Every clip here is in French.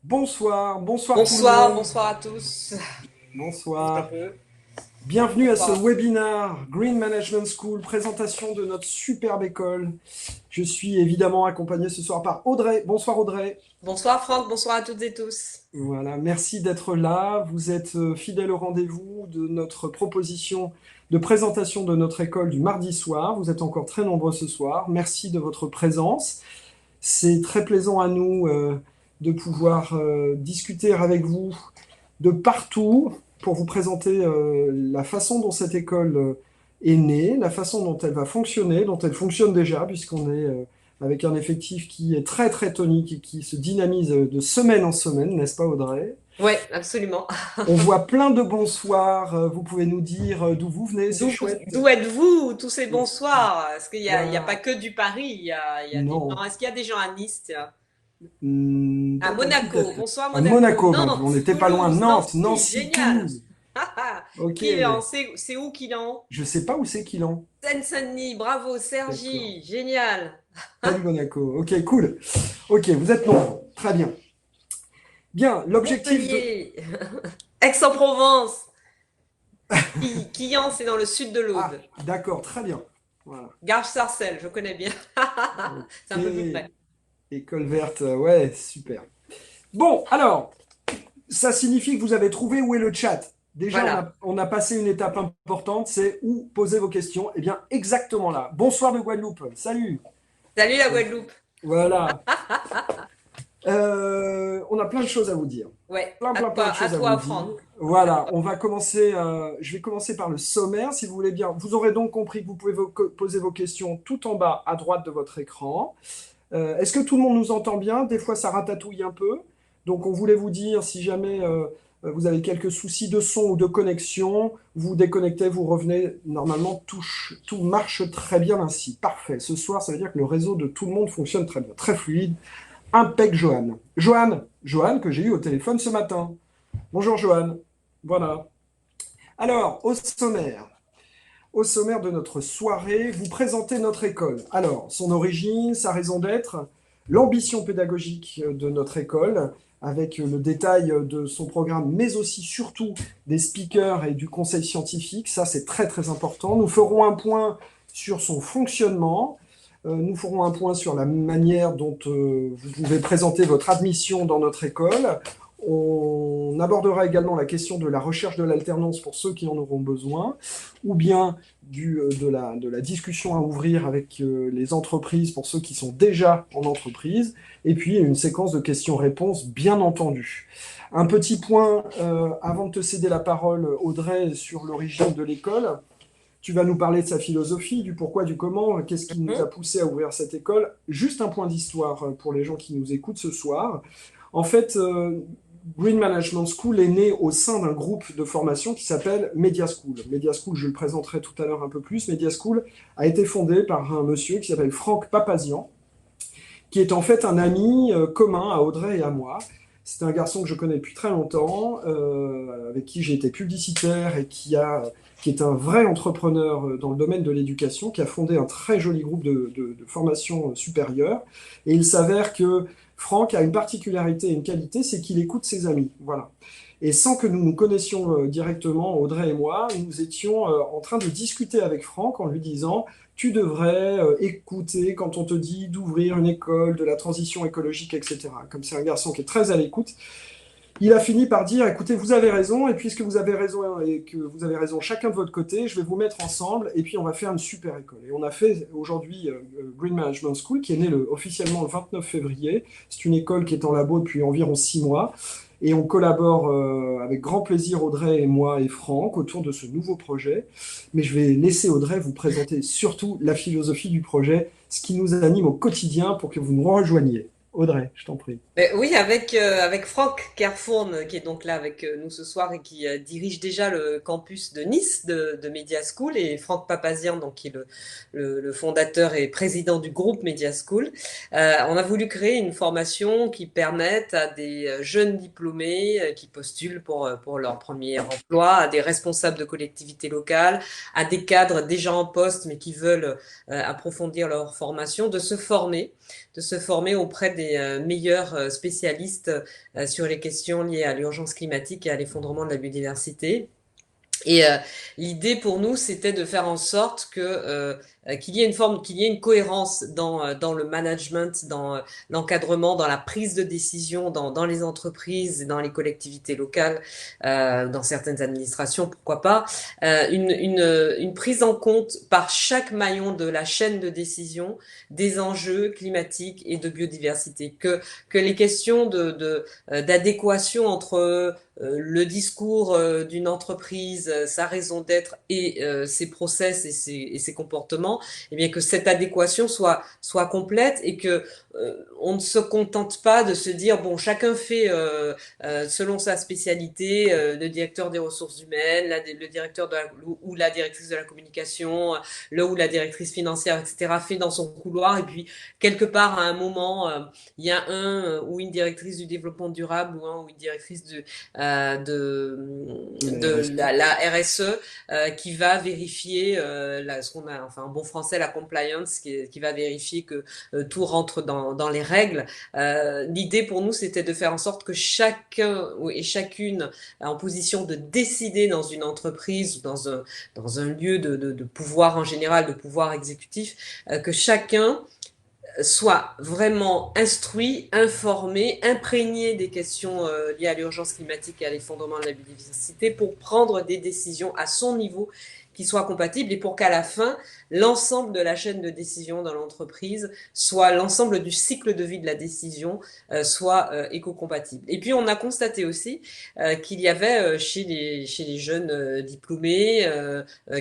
Bonsoir, bonsoir tout le Bonsoir, monde. bonsoir à tous. Un Bonsoir. peu. Bienvenue à ce Bonsoir. webinar Green Management School, présentation de notre superbe école. Je suis évidemment accompagné ce soir par Audrey. Bonsoir Audrey. Bonsoir Franck, bonsoir à toutes et tous. Voilà, merci d'être là. Vous êtes fidèle au rendez-vous de notre proposition de présentation de notre école du mardi soir. Vous êtes encore très nombreux ce soir. Merci de votre présence. C'est très plaisant à nous de pouvoir discuter avec vous de partout pour vous présenter la façon dont cette école est née, la façon dont elle va fonctionner, dont elle fonctionne déjà, puisqu'on est avec un effectif qui est très très tonique et qui se dynamise de semaine en semaine, n'est-ce pas Audrey? Ouais, absolument. On voit plein de bonsoirs, vous pouvez nous dire d'où vous venez, c'est D'où, chouette. d'où êtes-vous tous ces bonsoirs? Est-ce qu'il y a pas Voilà, que du Paris? Il y a des non. gens. Est-ce qu'il y a des gens à Nice, tiens? À Pas tout à Monaco. fait. Bonsoir À Monaco. Monaco même, on Nantes, n'était pas loin. Toulouse, Nantes, Nancy, Nancy, génial. Toulouse. Ok, Quilan, c'est où Quilan? je sais pas où c'est Quilan. Seine-Saint-Denis, bravo, D'accord. Cergy, génial. Salut Monaco. Ok, cool. Ok, vous êtes nombreux. Très bien. Bien, l'objectif de... Montpellier, Aix-en-Provence, Quillan, c'est dans le sud de Ah, l'Aude. d'accord, très bien. Voilà. Garges-Sarcelles, je connais bien. C'est Ok. un peu plus près. École verte, ouais, super. Bon, alors, ça signifie que vous avez trouvé où est le chat. Déjà, Voilà. on a passé une étape importante, c'est où poser vos questions. Eh bien, exactement là. Bonsoir de Guadeloupe. Salut. Salut la Guadeloupe. Voilà. On a plein de choses à vous dire. Ouais, Plein de à choses à vous toi, dire. Franck. À Voilà, toi. on va commencer. Je vais commencer par le sommaire, si vous voulez bien. Vous aurez donc compris que vous pouvez poser vos questions tout en bas à droite de votre écran. Est-ce que tout le monde nous entend bien? Des fois, ça ratatouille un peu. Donc, on voulait vous dire, si jamais vous avez quelques soucis de son ou de connexion, vous déconnectez, vous revenez. Normalement, tout marche très bien ainsi. Parfait. Ce soir, ça veut dire que le réseau de tout le monde fonctionne très bien, très fluide. Impec Johan. Johan que j'ai eu au téléphone ce matin. Bonjour Johan. Voilà. Alors, au sommaire de notre soirée, vous présentez notre école. Alors, son origine, sa raison d'être, l'ambition pédagogique de notre école, avec le détail de son programme, mais aussi surtout des speakers et du conseil scientifique. Ça, c'est très très important. Nous ferons un point sur son fonctionnement. Nous ferons un point sur la manière dont vous pouvez présenter votre admission dans notre école. On abordera également la question de la recherche de l'alternance pour ceux qui en auront besoin, ou bien de la discussion à ouvrir avec les entreprises pour ceux qui sont déjà en entreprise, et puis une séquence de questions-réponses, bien entendu. Un petit point avant de te céder la parole, Audrey, sur l'origine de l'école. Tu vas nous parler de sa philosophie, du pourquoi, du comment, qu'est-ce qui nous a Mhm. poussé à ouvrir cette école. Juste un point d'histoire pour les gens qui nous écoutent ce soir. En fait, Green Management School est né au sein d'un groupe de formation qui s'appelle Media School. Media School, je le présenterai tout à l'heure un peu plus. Media School a été fondé par un monsieur qui s'appelle Franck Papazian, qui est en fait un ami commun à Audrey et à moi. C'est un garçon que je connais depuis très longtemps, avec qui j'ai été publicitaire et qui est un vrai entrepreneur dans le domaine de l'éducation, qui a fondé un très joli groupe de formation supérieure. Et il s'avère que Franck a une particularité et une qualité, c'est qu'il écoute ses amis. Voilà. Et sans que nous nous connaissions directement, Audrey et moi, nous étions en train de discuter avec Franck en lui disant tu devrais écouter quand on te dit d'ouvrir une école, de la transition écologique, etc. Comme c'est un garçon qui est très à l'écoute, il a fini par dire, écoutez, vous avez raison, et puisque vous avez raison et que vous avez raison chacun de votre côté, je vais vous mettre ensemble, et puis on va faire une super école. Et on a fait aujourd'hui Green Management School, qui est né officiellement le 29 février. C'est une école qui est en labo depuis environ 6 mois. Et on collabore avec grand plaisir, Audrey et moi et Franck, autour de ce nouveau projet. Mais je vais laisser Audrey vous présenter surtout la philosophie du projet, ce qui nous anime au quotidien pour que vous nous rejoigniez. Audrey, je t'en prie. Oui, avec Franck Kerfourne, qui est donc là avec nous ce soir et qui dirige déjà le campus de Nice de Media School, et Franck Papazian, donc, qui est le fondateur et président du groupe Media School. On a voulu créer une formation qui permette à des jeunes diplômés qui postulent pour leur premier emploi, à des responsables de collectivités locales, à des cadres déjà en poste mais qui veulent approfondir leur formation, de se former auprès des meilleurs spécialistes sur les questions liées à l'urgence climatique et à l'effondrement de la biodiversité. Et l'idée pour nous, c'était de faire en sorte que qu'il y ait une cohérence dans le management, dans l'encadrement, dans la prise de décision, dans les entreprises, dans les collectivités locales, dans certaines administrations, pourquoi pas, une prise en compte par chaque maillon de la chaîne de décision des enjeux climatiques et de biodiversité, que les questions d'adéquation entre le discours d'une entreprise, sa raison d'être et ses process et ses comportements, eh bien que cette adéquation soit complète et que on ne se contente pas de se dire bon chacun fait selon sa spécialité, le directeur des ressources humaines, le directeur ou la directrice de la communication, le ou la directrice financière, etc. fait dans son couloir et puis quelque part à un moment il y a un ou une directrice du développement durable ou un ou une directrice la RSE qui va vérifier ce qu'on a, enfin en bon français la compliance, qui va vérifier que tout rentre dans les règles. L'idée pour nous c'était de faire en sorte que chacun et chacune en position de décider dans une entreprise ou dans un lieu de pouvoir en général, de pouvoir exécutif, que chacun soit vraiment instruit, informé, imprégné des questions liées à l'urgence climatique et à l'effondrement de la biodiversité pour prendre des décisions à son niveau qui soient compatibles et pour qu'à la fin, l'ensemble de la chaîne de décision dans l'entreprise soit l'ensemble du cycle de vie de la décision soit éco-compatible. Et puis on a constaté aussi qu'il y avait chez les jeunes diplômés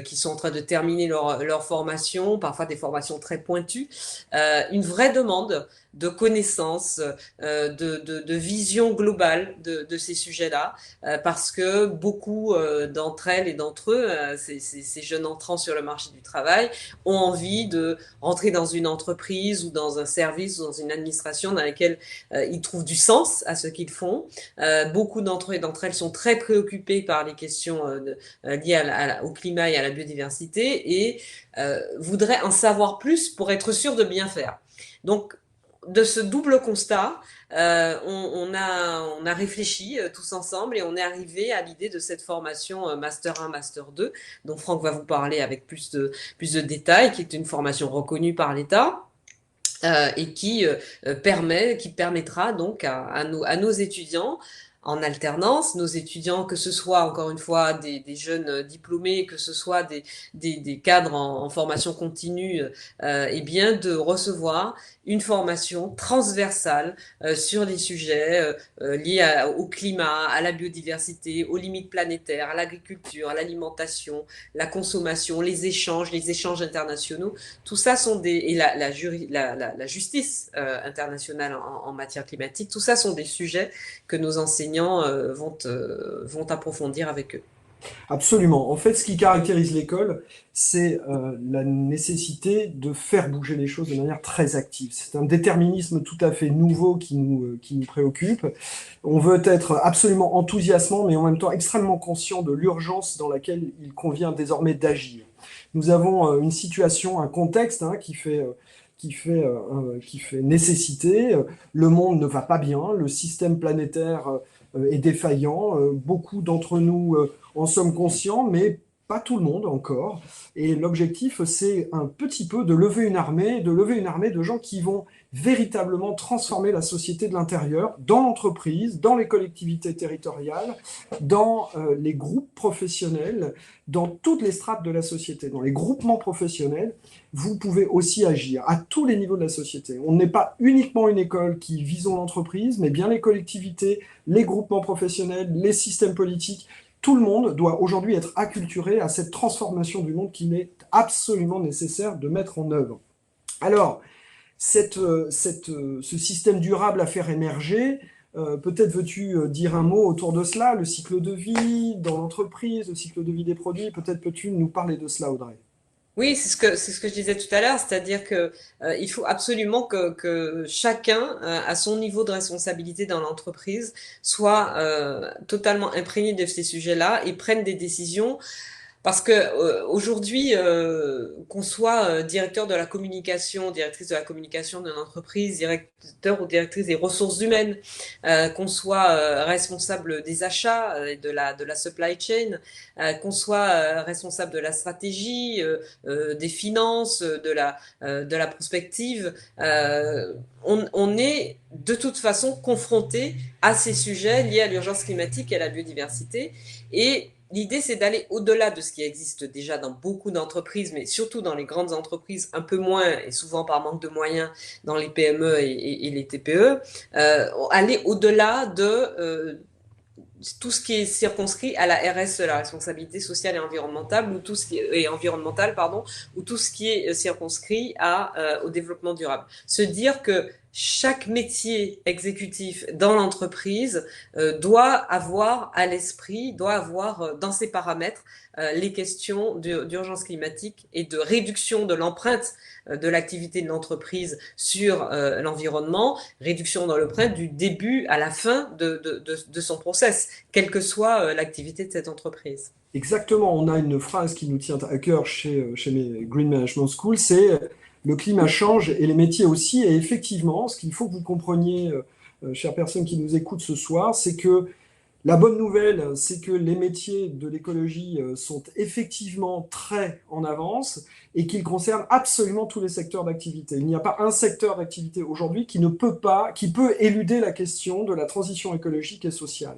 qui sont en train de terminer leur formation, parfois des formations très pointues, une vraie demande de connaissances, de vision globale de ces sujets-là, parce que beaucoup d'entre elles et d'entre eux, ces jeunes entrants sur le marché du travail, ont envie de rentrer dans une entreprise ou dans un service ou dans une administration dans laquelle ils trouvent du sens à ce qu'ils font. Beaucoup d'entre eux et d'entre elles sont très préoccupés par les questions liées au climat et à la biodiversité et voudraient en savoir plus pour être sûr de bien faire. Donc, de ce double constat, on a réfléchi tous ensemble et on est arrivé à l'idée de cette formation Master 1, Master 2, dont Franck va vous parler avec plus de détails, qui est une formation reconnue par l'État. Et qui permettra donc à nos étudiants en alternance, nos étudiants, que ce soit encore une fois des jeunes diplômés, que ce soit des cadres en formation continue, eh bien de recevoir une formation transversale sur les sujets liés au climat, à la biodiversité, aux limites planétaires, à l'agriculture, à l'alimentation, la consommation, les échanges internationaux. Tout ça sont et la justice internationale en matière climatique. Tout ça sont des sujets que nos enseignants vont approfondir avec eux. Absolument. En fait, ce qui caractérise l'école, c'est la nécessité de faire bouger les choses de manière très active. C'est un déterminisme tout à fait nouveau qui nous préoccupe. On veut être absolument enthousiasmant, mais en même temps extrêmement conscient de l'urgence dans laquelle il convient désormais d'agir. Nous avons une situation, un contexte qui fait nécessité. Le monde ne va pas bien, le système planétaire est défaillant. Beaucoup d'entre nous en sommes conscients, mais pas tout le monde encore. Et l'objectif, c'est un petit peu de lever une armée de gens qui vont véritablement transformer la société de l'intérieur, dans l'entreprise, dans les collectivités territoriales, dans les groupes professionnels, dans toutes les strates de la société, dans les groupements professionnels. Vous pouvez aussi agir à tous les niveaux de la société. On n'est pas uniquement une école qui visons l'entreprise, mais bien les collectivités, les groupements professionnels, les systèmes politiques. Tout le monde doit aujourd'hui être acculturé à cette transformation du monde qu'il est absolument nécessaire de mettre en œuvre. Alors, ce système durable à faire émerger, peut-être veux-tu dire un mot autour de cela, le cycle de vie dans l'entreprise, le cycle de vie des produits, peut-être peux-tu nous parler de cela, Audrey? Oui, c'est ce que je disais tout à l'heure, c'est-à-dire que il faut absolument que chacun, à son niveau de responsabilité dans l'entreprise, soit totalement imprégné de ces sujets-là et prenne des décisions Parce que aujourd'hui, qu'on soit directeur de la communication, directrice de la communication d'une entreprise, directeur ou directrice des ressources humaines, qu'on soit responsable des achats et de la supply chain, qu'on soit responsable de la stratégie, des finances, de la prospective, on est de toute façon confronté à ces sujets liés à l'urgence climatique et à la biodiversité. Et l'idée, c'est d'aller au-delà de ce qui existe déjà dans beaucoup d'entreprises, mais surtout dans les grandes entreprises, un peu moins, et souvent par manque de moyens, dans les PME et les TPE, aller au-delà de tout ce qui est circonscrit à la RSE, la responsabilité sociale et environnementale, ou tout ce qui est environnementale, pardon, ou tout ce qui est circonscrit au développement durable. Se dire que chaque métier exécutif dans l'entreprise doit avoir à l'esprit, doit avoir dans ses paramètres les questions d'urgence climatique et de réduction de l'empreinte de l'activité de l'entreprise sur l'environnement, réduction dans l'empreinte du début à la fin de son process, quelle que soit l'activité de cette entreprise. Exactement, on a une phrase qui nous tient à cœur chez mes Green Management School, c'est le climat change et les métiers aussi. Et effectivement, ce qu'il faut que vous compreniez, chères personnes qui nous écoutent ce soir, c'est que la bonne nouvelle, c'est que les métiers de l'écologie sont effectivement très en avance et qu'ils concernent absolument tous les secteurs d'activité. Il n'y a pas un secteur d'activité aujourd'hui qui peut éluder la question de la transition écologique et sociale.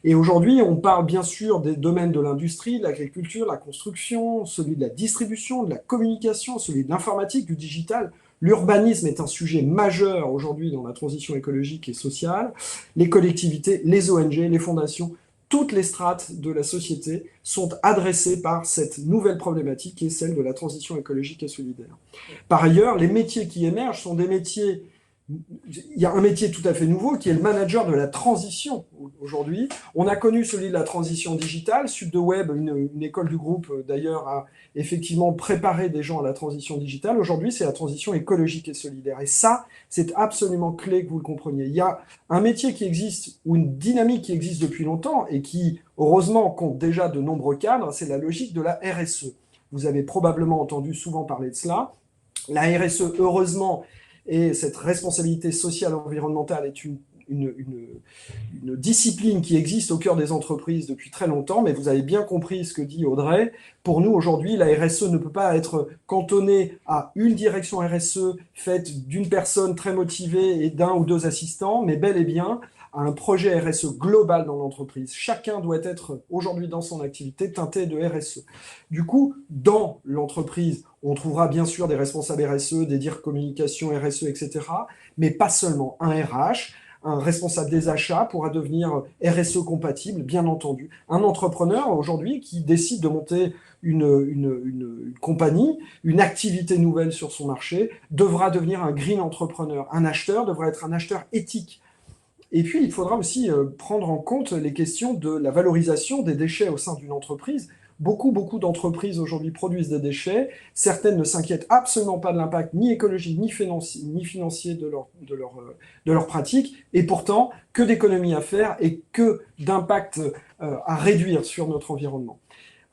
Et aujourd'hui, on parle bien sûr des domaines de l'industrie, de l'agriculture, de la construction, celui de la distribution, de la communication, celui de l'informatique, du digital. L'urbanisme est un sujet majeur aujourd'hui dans la transition écologique et sociale. Les collectivités, les ONG, les fondations, toutes les strates de la société sont adressées par cette nouvelle problématique qui est celle de la transition écologique et solidaire. Par ailleurs, les métiers qui émergent sont des métiers. Il y a un métier tout à fait nouveau qui est le manager de la transition aujourd'hui. On a connu celui de la transition digitale. SudDeWeb, une école du groupe d'ailleurs, a effectivement préparé des gens à la transition digitale. Aujourd'hui, c'est la transition écologique et solidaire. Et ça, c'est absolument clé que vous le compreniez. Il y a un métier qui existe, ou une dynamique qui existe depuis longtemps et qui, heureusement, compte déjà de nombreux cadres, c'est la logique de la RSE. Vous avez probablement entendu souvent parler de cela. La RSE, heureusement, et cette responsabilité sociale et environnementale est une discipline qui existe au cœur des entreprises depuis très longtemps, mais vous avez bien compris ce que dit Audrey. Pour nous, aujourd'hui, la RSE ne peut pas être cantonnée à une direction RSE faite d'une personne très motivée et d'un ou deux assistants, mais bel et bien à un projet RSE global dans l'entreprise. Chacun doit être aujourd'hui dans son activité teinté de RSE. Du coup, dans l'entreprise, on trouvera bien sûr des responsables RSE, des dires communication RSE, etc. Mais pas seulement. Un RH, un responsable des achats pourra devenir RSE compatible, bien entendu. Un entrepreneur aujourd'hui qui décide de monter une compagnie, une activité nouvelle sur son marché, devra devenir un green entrepreneur. Un acheteur devra être un acheteur éthique. Et puis, il faudra aussi prendre en compte les questions de la valorisation des déchets au sein d'une entreprise. Beaucoup d'entreprises aujourd'hui produisent des déchets. Certaines ne s'inquiètent absolument pas de l'impact ni écologique ni financier de leurs pratiques. Et pourtant, que d'économies à faire et que d'impact à réduire sur notre environnement.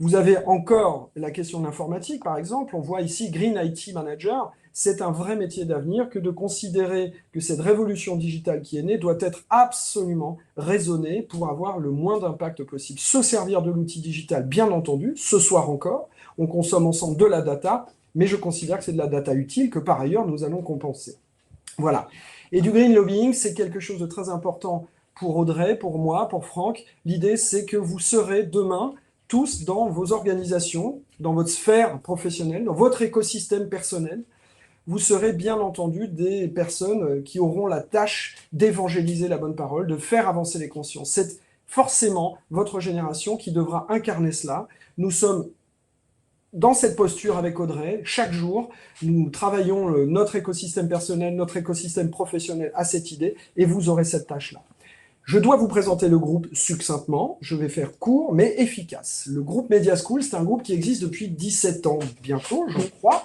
Vous avez encore la question de l'informatique, par exemple. On voit ici Green IT Manager. C'est un vrai métier d'avenir que de considérer que cette révolution digitale qui est née doit être absolument raisonnée pour avoir le moins d'impact possible. Se servir de l'outil digital, bien entendu, ce soir encore, on consomme ensemble de la data, mais je considère que c'est de la data utile que par ailleurs nous allons compenser. Voilà. Et du green lobbying, c'est quelque chose de très important pour Audrey, pour moi, pour Franck. L'idée, c'est que vous serez demain tous dans vos organisations, dans votre sphère professionnelle, dans votre écosystème personnel, vous serez bien entendu des personnes qui auront la tâche d'évangéliser la bonne parole, de faire avancer les consciences. C'est forcément votre génération qui devra incarner cela. Nous sommes dans cette posture avec Audrey. Chaque jour, nous travaillons notre écosystème personnel, notre écosystème professionnel à cette idée, et vous aurez cette tâche-là. Je dois vous présenter le groupe succinctement. Je vais faire court, mais efficace. Le groupe Media School, c'est un groupe qui existe depuis 17 ans, bientôt, je crois.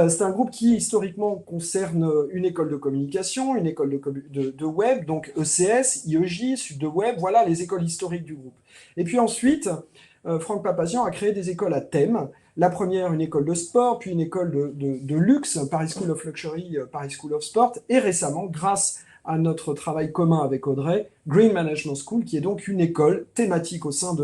C'est un groupe qui, historiquement, concerne une école de communication, une école de web, donc ECS, IEJ, SudDeWeb, voilà les écoles historiques du groupe. Et puis ensuite, Franck Papazian a créé des écoles à thème. La première, une école de sport, puis une école de luxe, Paris School of Luxury, Paris School of Sport, et récemment, grâce à notre travail commun avec Audrey, Green Management School, qui est donc une école thématique au sein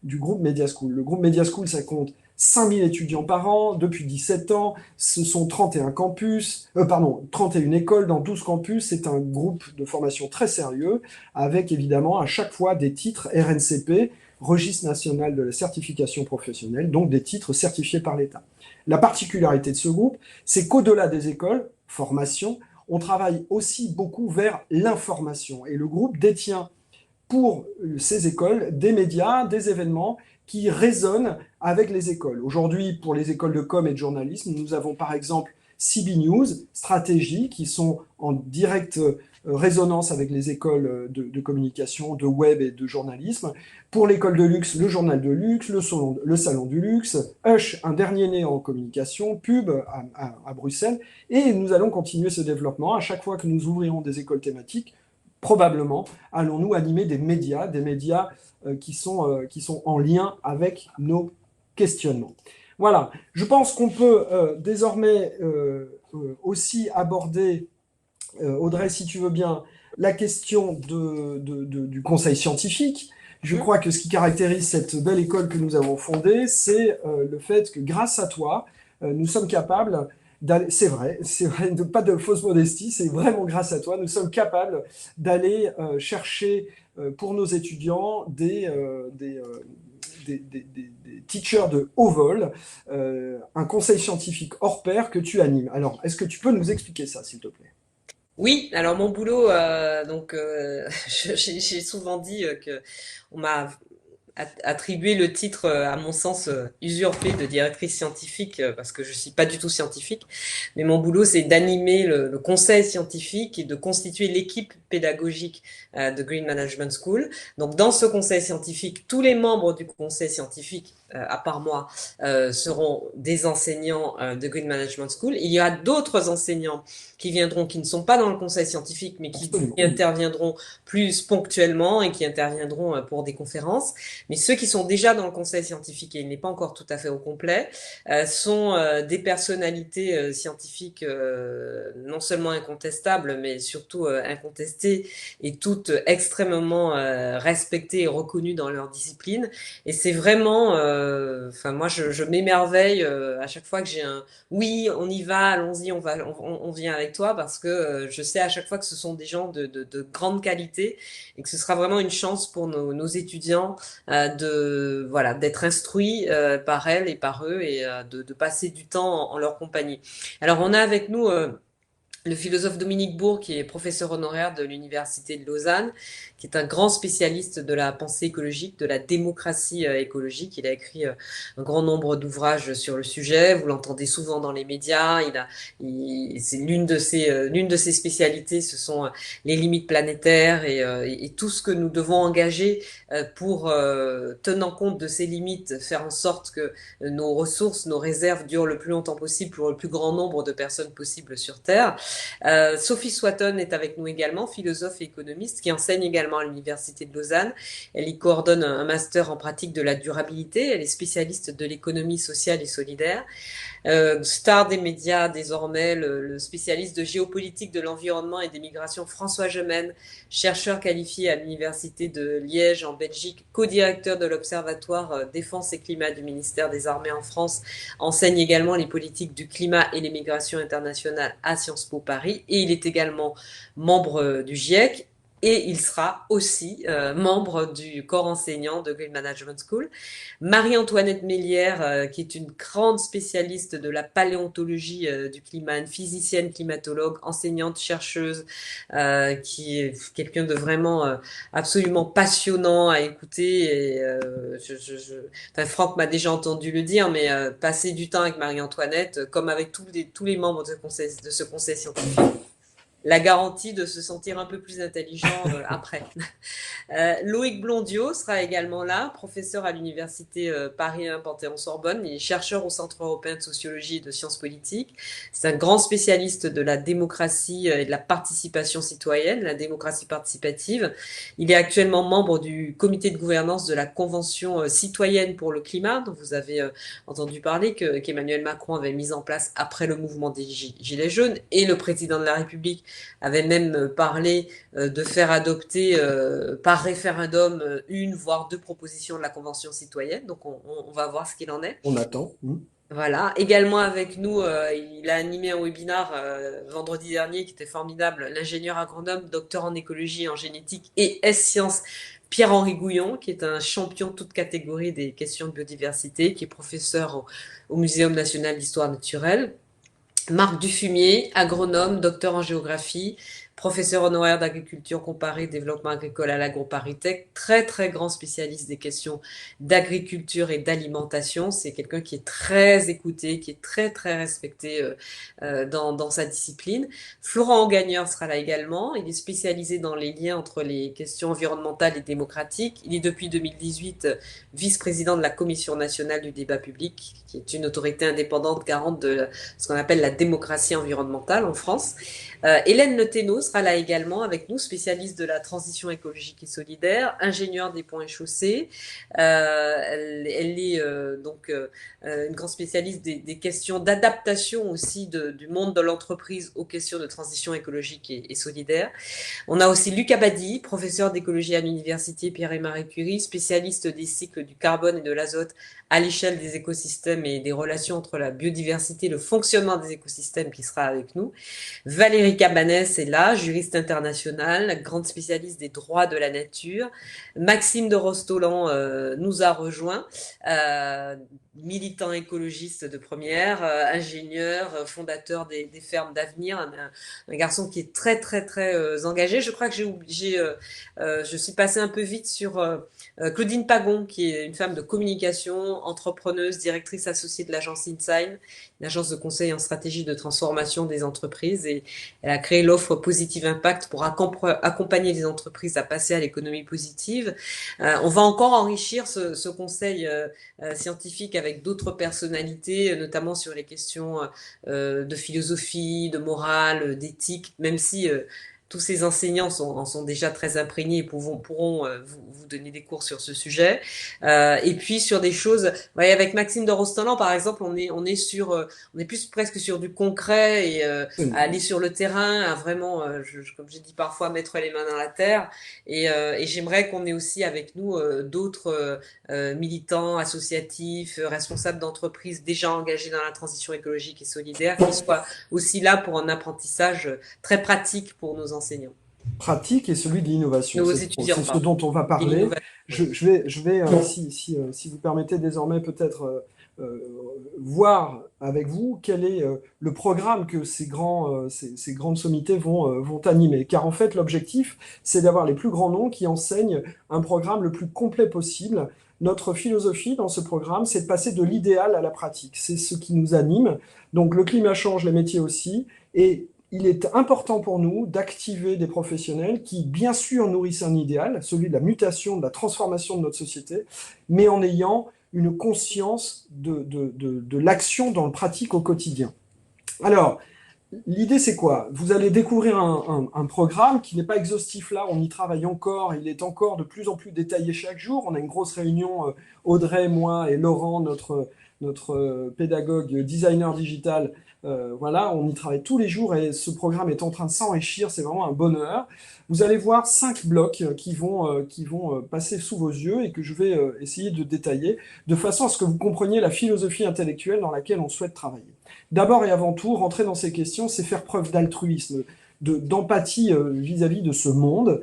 du groupe Media School. Le groupe Media School, ça compte 5000 étudiants par an, depuis 17 ans, ce sont 31 campus, 31 écoles dans 12 campus, c'est un groupe de formation très sérieux, avec évidemment à chaque fois des titres RNCP, Registre national de la certification professionnelle, donc des titres certifiés par l'État. La particularité de ce groupe, c'est qu'au-delà des écoles, formation, on travaille aussi beaucoup vers l'information. Et le groupe détient pour ces écoles des médias, des événements qui résonnent avec les écoles. Aujourd'hui, pour les écoles de com et de journalisme, nous avons par exemple CB News, Stratégie, qui sont en directe résonance avec les écoles de communication, de web et de journalisme. Pour l'école de luxe, le journal de luxe, le salon du luxe, Hush, un dernier né en communication, Pub à Bruxelles. Et nous allons continuer ce développement. À chaque fois que nous ouvrirons des écoles thématiques, probablement allons-nous animer des médias qui sont en lien avec nos questionnements. Voilà, je pense qu'on peut désormais aussi aborder, Audrey, si tu veux bien, la question du conseil scientifique. Je crois que ce qui caractérise cette belle école que nous avons fondée, c'est le fait que grâce à toi, nous sommes capables d'aller, c'est vrai, pas de fausse modestie, c'est vraiment grâce à toi, nous sommes capables d'aller chercher pour nos étudiants des teachers de haut vol, un conseil scientifique hors pair que tu animes. Alors, est-ce que tu peux nous expliquer ça, s'il te plaît? Oui, alors mon boulot, j'ai souvent dit que on m'a attribué le titre, à mon sens, usurpé de directrice scientifique, parce que je suis pas du tout scientifique. Mais mon boulot, c'est d'animer le conseil scientifique et de constituer l'équipe pédagogique de Green Management School. Donc, dans ce conseil scientifique, tous les membres du conseil scientifique, à part moi, seront des enseignants de Green Management School. Il y a d'autres enseignants qui viendront, qui ne sont pas dans le conseil scientifique, mais qui Absolument. interviendront plus ponctuellement et qui interviendront pour des conférences. Mais ceux qui sont déjà dans le conseil scientifique, et il n'est pas encore tout à fait au complet, sont des personnalités scientifiques non seulement incontestables, mais surtout incontestées et toutes extrêmement respectées et reconnues dans leur discipline. Et c'est vraiment, moi je m'émerveille à chaque fois que j'ai un oui, on y va, allons-y, on vient avec toi, parce que je sais à chaque fois que ce sont des gens de grande qualité et que ce sera vraiment une chance pour nos étudiants voilà, d'être instruits par elles et par eux, et de passer du temps en leur compagnie. Alors on a avec nous le philosophe Dominique Bourg, qui est professeur honoraire de l'Université de Lausanne, qui est un grand spécialiste de la pensée écologique, de la démocratie écologique. Il a écrit un grand nombre d'ouvrages sur le sujet. Vous l'entendez souvent dans les médias. C'est l'une de ses spécialités, ce sont les limites planétaires et tout ce que nous devons engager pour, tenant compte de ces limites, faire en sorte que nos ressources, nos réserves durent le plus longtemps possible pour le plus grand nombre de personnes possible sur Terre. Sophie Swatton est avec nous également, philosophe et économiste, qui enseigne également à l'Université de Lausanne. Elle y coordonne un master en pratique de la durabilité. Elle est spécialiste de l'économie sociale et solidaire. Star des médias désormais, le spécialiste de géopolitique de l'environnement et des migrations François Gemène, chercheur qualifié à l'Université de Liège en Belgique, co-directeur de l'Observatoire Défense et Climat du ministère des Armées en France, enseigne également les politiques du climat et les migrations internationales à Sciences Po Paris, et il est également membre du GIEC. Et il sera aussi membre du corps enseignant de Green Management School. Marie-Antoinette Mélière, qui est une grande spécialiste de la paléontologie du climat, une physicienne climatologue, enseignante, chercheuse, qui est quelqu'un de vraiment absolument passionnant à écouter. Et, enfin, Franck m'a déjà entendu le dire, mais passer du temps avec Marie-Antoinette, comme avec tous les membres de ce conseil scientifique, la garantie de se sentir un peu plus intelligent après. Loïc Blondiot sera également là, professeur à l'université Paris 1 Panthéon-Sorbonne. Il est chercheur au Centre européen de sociologie et de sciences politiques. C'est un grand spécialiste de la démocratie et de la participation citoyenne, la démocratie participative. Il est actuellement membre du comité de gouvernance de la Convention citoyenne pour le climat, dont vous avez entendu parler, qu'Emmanuel Macron avait mise en place après le mouvement des Gilets jaunes, et le président de la République avait même parlé de faire adopter par référendum une voire deux propositions de la Convention citoyenne. Donc on va voir ce qu'il en est. On attend. Voilà. Également avec nous, il a animé un webinar vendredi dernier qui était formidable. L'ingénieur agronome, docteur en écologie et en génétique et S-sciences, Pierre-Henri Gouillon, qui est un champion toute catégorie des questions de biodiversité, qui est professeur au Muséum national d'histoire naturelle. Marc Dufumier, agronome, docteur en géographie, professeur honoraire d'agriculture comparée, développement agricole à l'AgroParisTech, très très grand spécialiste des questions d'agriculture et d'alimentation. C'est quelqu'un qui est très écouté, qui est très très respecté dans sa discipline. Florent Gagneur sera là également. Il est spécialisé dans les liens entre les questions environnementales et démocratiques. Il est depuis 2018 vice-président de la Commission nationale du débat public, qui est une autorité indépendante garante de ce qu'on appelle la démocratie environnementale en France. Hélène Le Thénault sera là également avec nous, spécialiste de la transition écologique et solidaire, ingénieure des ponts et chaussées. Elle est une grande spécialiste des questions d'adaptation aussi du monde de l'entreprise aux questions de transition écologique et solidaire. On a aussi Luc Abadi, professeur d'écologie à l'université Pierre et Marie Curie, spécialiste des cycles du carbone et de l'azote à l'échelle des écosystèmes et des relations entre la biodiversité et le fonctionnement des écosystèmes, qui sera avec nous. Valérie Cabanès est là, juriste internationale, grande spécialiste des droits de la nature. Maxime de Rostolan nous a rejoint, militant écologiste de première, ingénieur, fondateur des fermes d'avenir, un garçon qui est très très très engagé. Je crois que je suis passée un peu vite sur Claudine Pagon, qui est une femme de communication, entrepreneuse, directrice associée de l'agence Insign, une agence de conseil en stratégie de transformation des entreprises, et elle a créé l'offre Positive Impact pour accompagner les entreprises à passer à l'économie positive. On va encore enrichir ce conseil scientifique avec d'autres personnalités, notamment sur les questions de philosophie, de morale, d'éthique, même si tous ces enseignants en sont déjà très imprégnés et pourront vous donner des cours sur ce sujet. Et puis sur des choses, ouais, avec Maxime de Rostolan par exemple, on est plus presque sur du concret et à aller sur le terrain, à vraiment, comme j'ai dit parfois, mettre les mains dans la terre. Et j'aimerais qu'on ait aussi avec nous d'autres militants associatifs, responsables d'entreprises déjà engagés dans la transition écologique et solidaire, qui soient aussi là pour un apprentissage très pratique pour nos enseignants. Pratique et celui de l'innovation. Nos C'est étudiants, ce pardon. dont on va Et parler. l'innovation. Je vais si vous permettez désormais peut-être voir avec vous quel est le programme que ces grandes sommités vont animer. Car en fait, l'objectif, c'est d'avoir les plus grands noms qui enseignent un programme le plus complet possible. Notre philosophie dans ce programme, c'est de passer de l'idéal à la pratique. C'est ce qui nous anime. Donc le climat change, les métiers aussi. Et il est important pour nous d'activer des professionnels qui, bien sûr, nourrissent un idéal, celui de la mutation, de la transformation de notre société, mais en ayant une conscience de l'action dans le pratique au quotidien. Alors, l'idée, c'est quoi? Vous allez découvrir un programme qui n'est pas exhaustif là, on y travaille encore, il est encore de plus en plus détaillé chaque jour. On a une grosse réunion, Audrey, moi et Laurent, notre pédagogue designer digital. Voilà, on y travaille tous les jours et ce programme est en train de s'enrichir, c'est vraiment un bonheur. Vous allez voir 5 blocs qui vont passer sous vos yeux et que je vais essayer de détailler de façon à ce que vous compreniez la philosophie intellectuelle dans laquelle on souhaite travailler. D'abord et avant tout, rentrer dans ces questions, c'est faire preuve d'altruisme, d'empathie vis-à-vis de ce monde.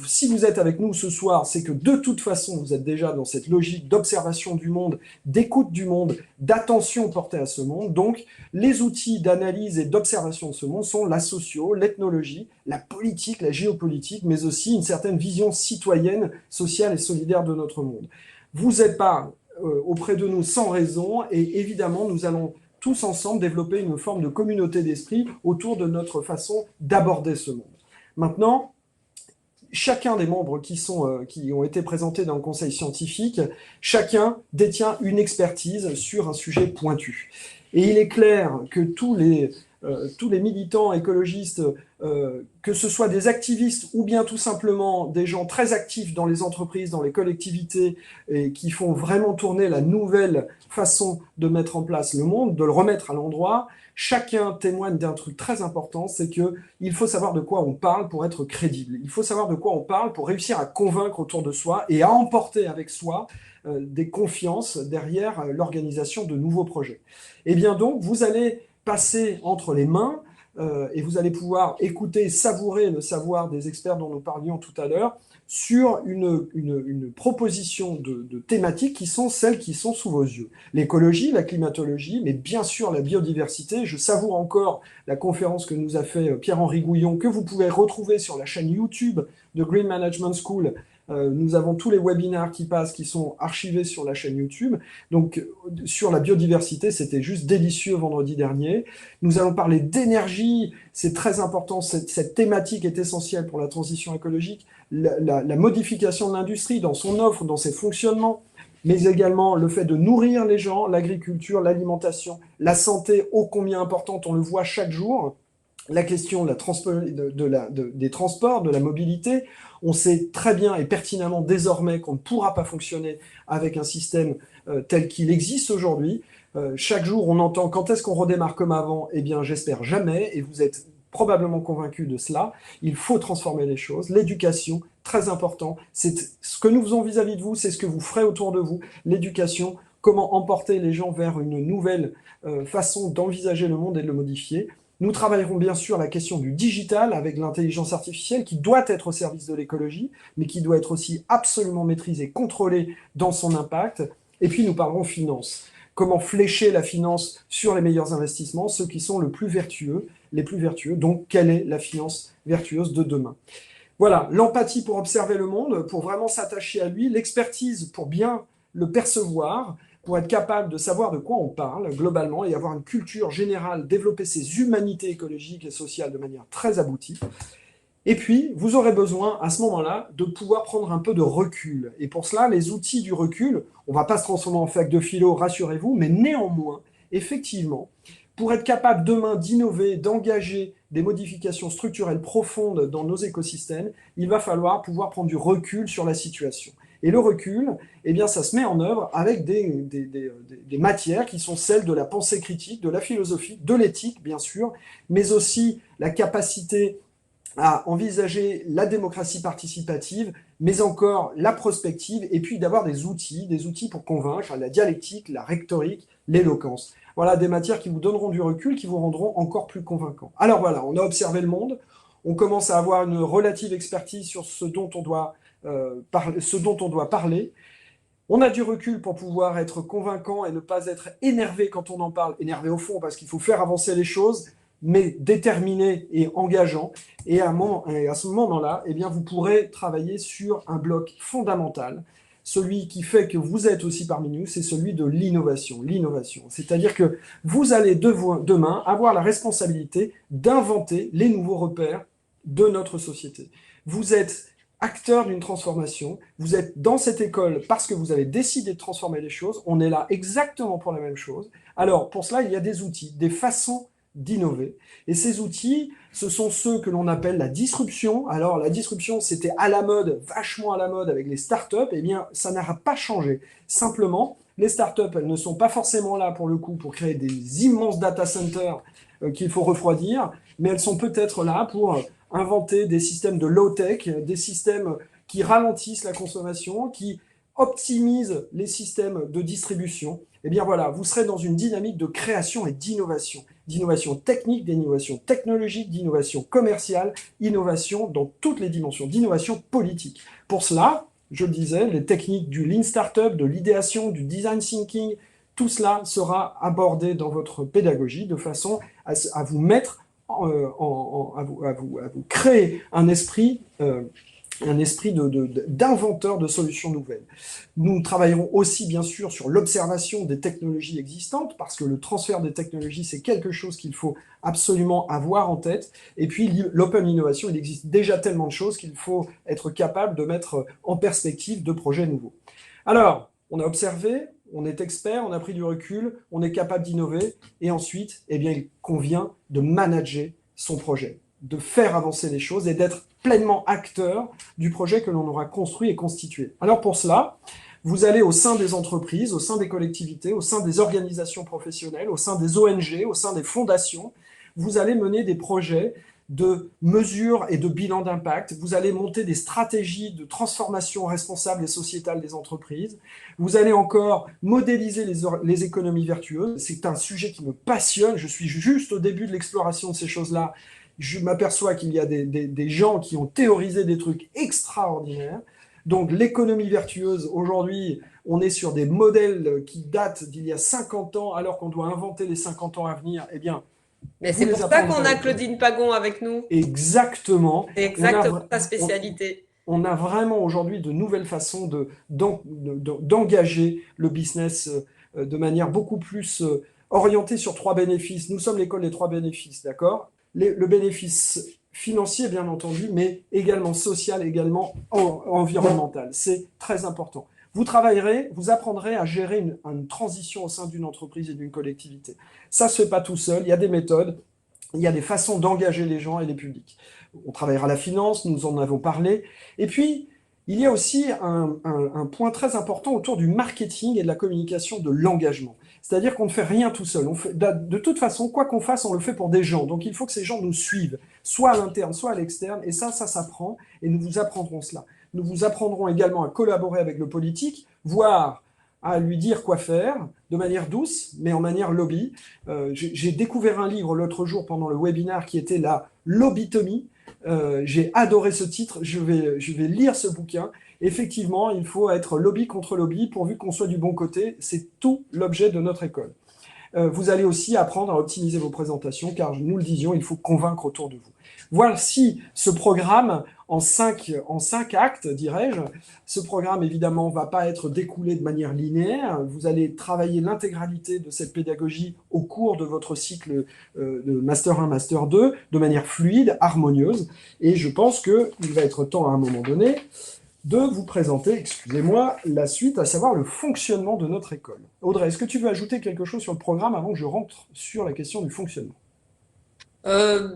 Si vous êtes avec nous ce soir, c'est que de toute façon, vous êtes déjà dans cette logique d'observation du monde, d'écoute du monde, d'attention portée à ce monde. Donc, les outils d'analyse et d'observation de ce monde sont la socio, l'ethnologie, la politique, la géopolitique, mais aussi une certaine vision citoyenne, sociale et solidaire de notre monde. Vous n'êtes pas auprès de nous sans raison, et évidemment, nous allons tous ensemble développer une forme de communauté d'esprit autour de notre façon d'aborder ce monde. Maintenant, chacun des membres qui ont été présentés dans le conseil scientifique, chacun détient une expertise sur un sujet pointu. Et il est clair que tous les militants écologistes, que ce soit des activistes ou bien tout simplement des gens très actifs dans les entreprises, dans les collectivités, et qui font vraiment tourner la nouvelle façon de mettre en place le monde, de le remettre à l'endroit, chacun témoigne d'un truc très important, c'est qu'il faut savoir de quoi on parle pour être crédible. Il faut savoir de quoi on parle pour réussir à convaincre autour de soi et à emporter avec soi des confiances derrière l'organisation de nouveaux projets. Et bien donc, vous allez passer entre les mains et vous allez pouvoir écouter, savourer le savoir des experts dont nous parlions tout à l'heure sur une proposition de thématiques qui sont celles qui sont sous vos yeux. L'écologie, la climatologie, mais bien sûr la biodiversité. Je savoure encore la conférence que nous a fait Pierre-Henri Gouillon, que vous pouvez retrouver sur la chaîne YouTube de Green Management School. Nous avons tous les webinaires qui passent, qui sont archivés sur la chaîne YouTube. Donc, sur la biodiversité, c'était juste délicieux vendredi dernier. Nous allons parler d'énergie, c'est très important, cette thématique est essentielle pour la transition écologique. La modification de l'industrie dans son offre, dans ses fonctionnements, mais également le fait de nourrir les gens, l'agriculture, l'alimentation, la santé, ô combien importante, on le voit chaque jour. La question des transports, de la mobilité. On sait très bien et pertinemment désormais qu'on ne pourra pas fonctionner avec un système tel qu'il existe aujourd'hui. Chaque jour, on entend quand est-ce qu'on redémarre comme avant? Eh bien, j'espère jamais, et vous êtes probablement convaincus de cela. Il faut transformer les choses. L'éducation, très important. C'est ce que nous faisons vis-à-vis de vous, c'est ce que vous ferez autour de vous. L'éducation, comment emporter les gens vers une nouvelle façon d'envisager le monde et de le modifier. Nous travaillerons bien sûr la question du digital avec l'intelligence artificielle qui doit être au service de l'écologie, mais qui doit être aussi absolument maîtrisée, contrôlée dans son impact. Et puis nous parlerons finance. Comment flécher la finance sur les meilleurs investissements, ceux qui sont les plus vertueux. Donc, quelle est la finance vertueuse de demain? Voilà, l'empathie pour observer le monde, pour vraiment s'attacher à lui, l'expertise pour bien le percevoir, pour être capable de savoir de quoi on parle globalement et avoir une culture générale, développer ses humanités écologiques et sociales de manière très aboutie. Et puis, vous aurez besoin, à ce moment-là, de pouvoir prendre un peu de recul. Et pour cela, les outils du recul, on ne va pas se transformer en fac de philo, rassurez-vous, mais néanmoins, effectivement, pour être capable demain d'innover, d'engager des modifications structurelles profondes dans nos écosystèmes, il va falloir pouvoir prendre du recul sur la situation. Et le recul, eh bien, ça se met en œuvre avec des matières qui sont celles de la pensée critique, de la philosophie, de l'éthique, bien sûr, mais aussi la capacité à envisager la démocratie participative, mais encore la prospective, et puis d'avoir des outils pour convaincre, la dialectique, la rhétorique, l'éloquence. Voilà des matières qui vous donneront du recul, qui vous rendront encore plus convaincants. Alors voilà, on a observé le monde, on commence à avoir une relative expertise sur ce dont on doit parler. On a du recul pour pouvoir être convaincant et ne pas être énervé quand on en parle, énervé au fond parce qu'il faut faire avancer les choses, mais déterminé et engageant. Et à ce moment-là, eh bien, vous pourrez travailler sur un bloc fondamental. Celui qui fait que vous êtes aussi parmi nous, c'est celui de l'innovation. L'innovation, c'est-à-dire que vous allez demain avoir la responsabilité d'inventer les nouveaux repères de notre société. Vous êtes acteur d'une transformation, vous êtes dans cette école parce que vous avez décidé de transformer les choses, on est là exactement pour la même chose. Alors, pour cela, il y a des outils, des façons d'innover. Et ces outils, ce sont ceux que l'on appelle la disruption. Alors, la disruption, c'était à la mode, vachement à la mode avec les startups. Eh bien, ça n'a pas changé. Simplement, les startups, elles ne sont pas forcément là, pour le coup, pour créer des immenses data centers qu'il faut refroidir, mais elles sont peut-être là pour inventer des systèmes de low-tech, des systèmes qui ralentissent la consommation, qui optimisent les systèmes de distribution. Eh bien voilà, vous serez dans une dynamique de création et d'innovation technique, d'innovation technologique, d'innovation commerciale, innovation dans toutes les dimensions, d'innovation politique. Pour cela, je le disais, les techniques du Lean Startup, de l'idéation, du design thinking, tout cela sera abordé dans votre pédagogie de façon à vous mettre, à vous créer un esprit un esprit d'inventeur de solutions nouvelles. Nous travaillerons aussi, bien sûr, sur l'observation des technologies existantes, parce que le transfert des technologies, c'est quelque chose qu'il faut absolument avoir en tête. Et puis, l'open innovation, il existe déjà tellement de choses qu'il faut être capable de mettre en perspective de projets nouveaux. Alors, on a observé, on est expert, on a pris du recul, on est capable d'innover, et ensuite, eh bien, il convient de manager son projet, de faire avancer les choses et d'être pleinement acteur du projet que l'on aura construit et constitué. Alors pour cela, vous allez au sein des entreprises, au sein des collectivités, au sein des organisations professionnelles, au sein des ONG, au sein des fondations, vous allez mener des projets de mesures et de bilan d'impact. Vous allez monter des stratégies de transformation responsable et sociétale des entreprises. Vous allez encore modéliser les économies vertueuses. C'est un sujet qui me passionne. Je suis juste au début de l'exploration de ces choses-là. Je m'aperçois qu'il y a des gens qui ont théorisé des trucs extraordinaires. Donc l'économie vertueuse, aujourd'hui, on est sur des modèles qui datent d'il y a 50 ans, alors qu'on doit inventer les 50 ans à venir. Eh bien, Mais vous c'est les pour ça qu'on apprendrez a avec eux. Claudine Pagon avec nous. Exactement. C'est On a, exactement sa on, spécialité. on a vraiment aujourd'hui de nouvelles façons d'engager le business de manière beaucoup plus orientée sur trois bénéfices. Nous sommes l'école des trois bénéfices, d'accord? Le bénéfice financier, bien entendu, mais également social, également environnemental. C'est très important. Vous travaillerez, vous apprendrez à gérer une transition au sein d'une entreprise et d'une collectivité. Ça ne se fait pas tout seul, il y a des méthodes, il y a des façons d'engager les gens et les publics. On travaillera la finance, nous en avons parlé. Et puis, il y a aussi un point très important autour du marketing et de la communication de l'engagement. C'est-à-dire qu'on ne fait rien tout seul. De toute façon, quoi qu'on fasse, on le fait pour des gens. Donc il faut que ces gens nous suivent, soit à l'interne, soit à l'externe. Et ça s'apprend. Et nous vous apprendrons cela. Nous vous apprendrons également à collaborer avec le politique, voire à lui dire quoi faire, de manière douce, mais en manière lobby. J'ai découvert un livre l'autre jour pendant le webinaire qui était la lobbytomie. J'ai adoré ce titre, je vais lire ce bouquin. Effectivement, il faut être lobby contre lobby pourvu qu'on soit du bon côté. C'est tout l'objet de notre école. Vous allez aussi apprendre à optimiser vos présentations, car nous le disions, il faut convaincre autour de vous. Voici ce programme en cinq actes, dirais-je. Ce programme, évidemment, ne va pas être découlé de manière linéaire. Vous allez travailler l'intégralité de cette pédagogie au cours de votre cycle de Master 1, Master 2, de manière fluide, harmonieuse. Et je pense qu'il va être temps, à un moment donné, de vous présenter, excusez-moi, la suite, à savoir le fonctionnement de notre école. Audrey, est-ce que tu veux ajouter quelque chose sur le programme avant que je rentre sur la question du fonctionnement? Euh,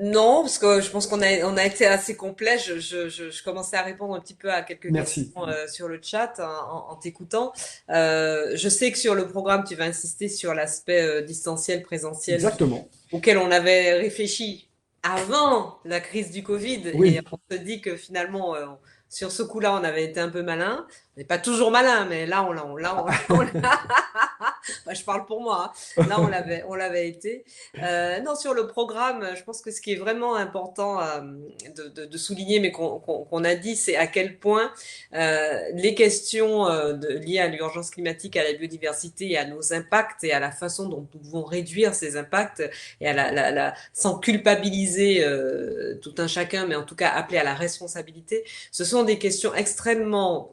non, parce que je pense qu'on a été assez complet. Je commençais à répondre un petit peu à quelques Merci. questions sur le chat hein, en t'écoutant. Je sais que sur le programme, tu vas insister sur l'aspect distanciel, présentiel, Exactement. auquel on avait réfléchi avant la crise du Covid, et Oui, on se dit que finalement, sur ce coup-là, on avait été un peu malin. On n'est pas toujours malin, mais là, on l'a. Bah, je parle pour moi, hein. Là, on l'avait été. Non, sur le programme, je pense que ce qui est vraiment important de souligner, mais qu'on a dit, c'est à quel point les questions liées à l'urgence climatique, à la biodiversité et à nos impacts et à la façon dont nous pouvons réduire ces impacts et à sans culpabiliser tout un chacun, mais en tout cas appeler à la responsabilité, ce sont des questions extrêmement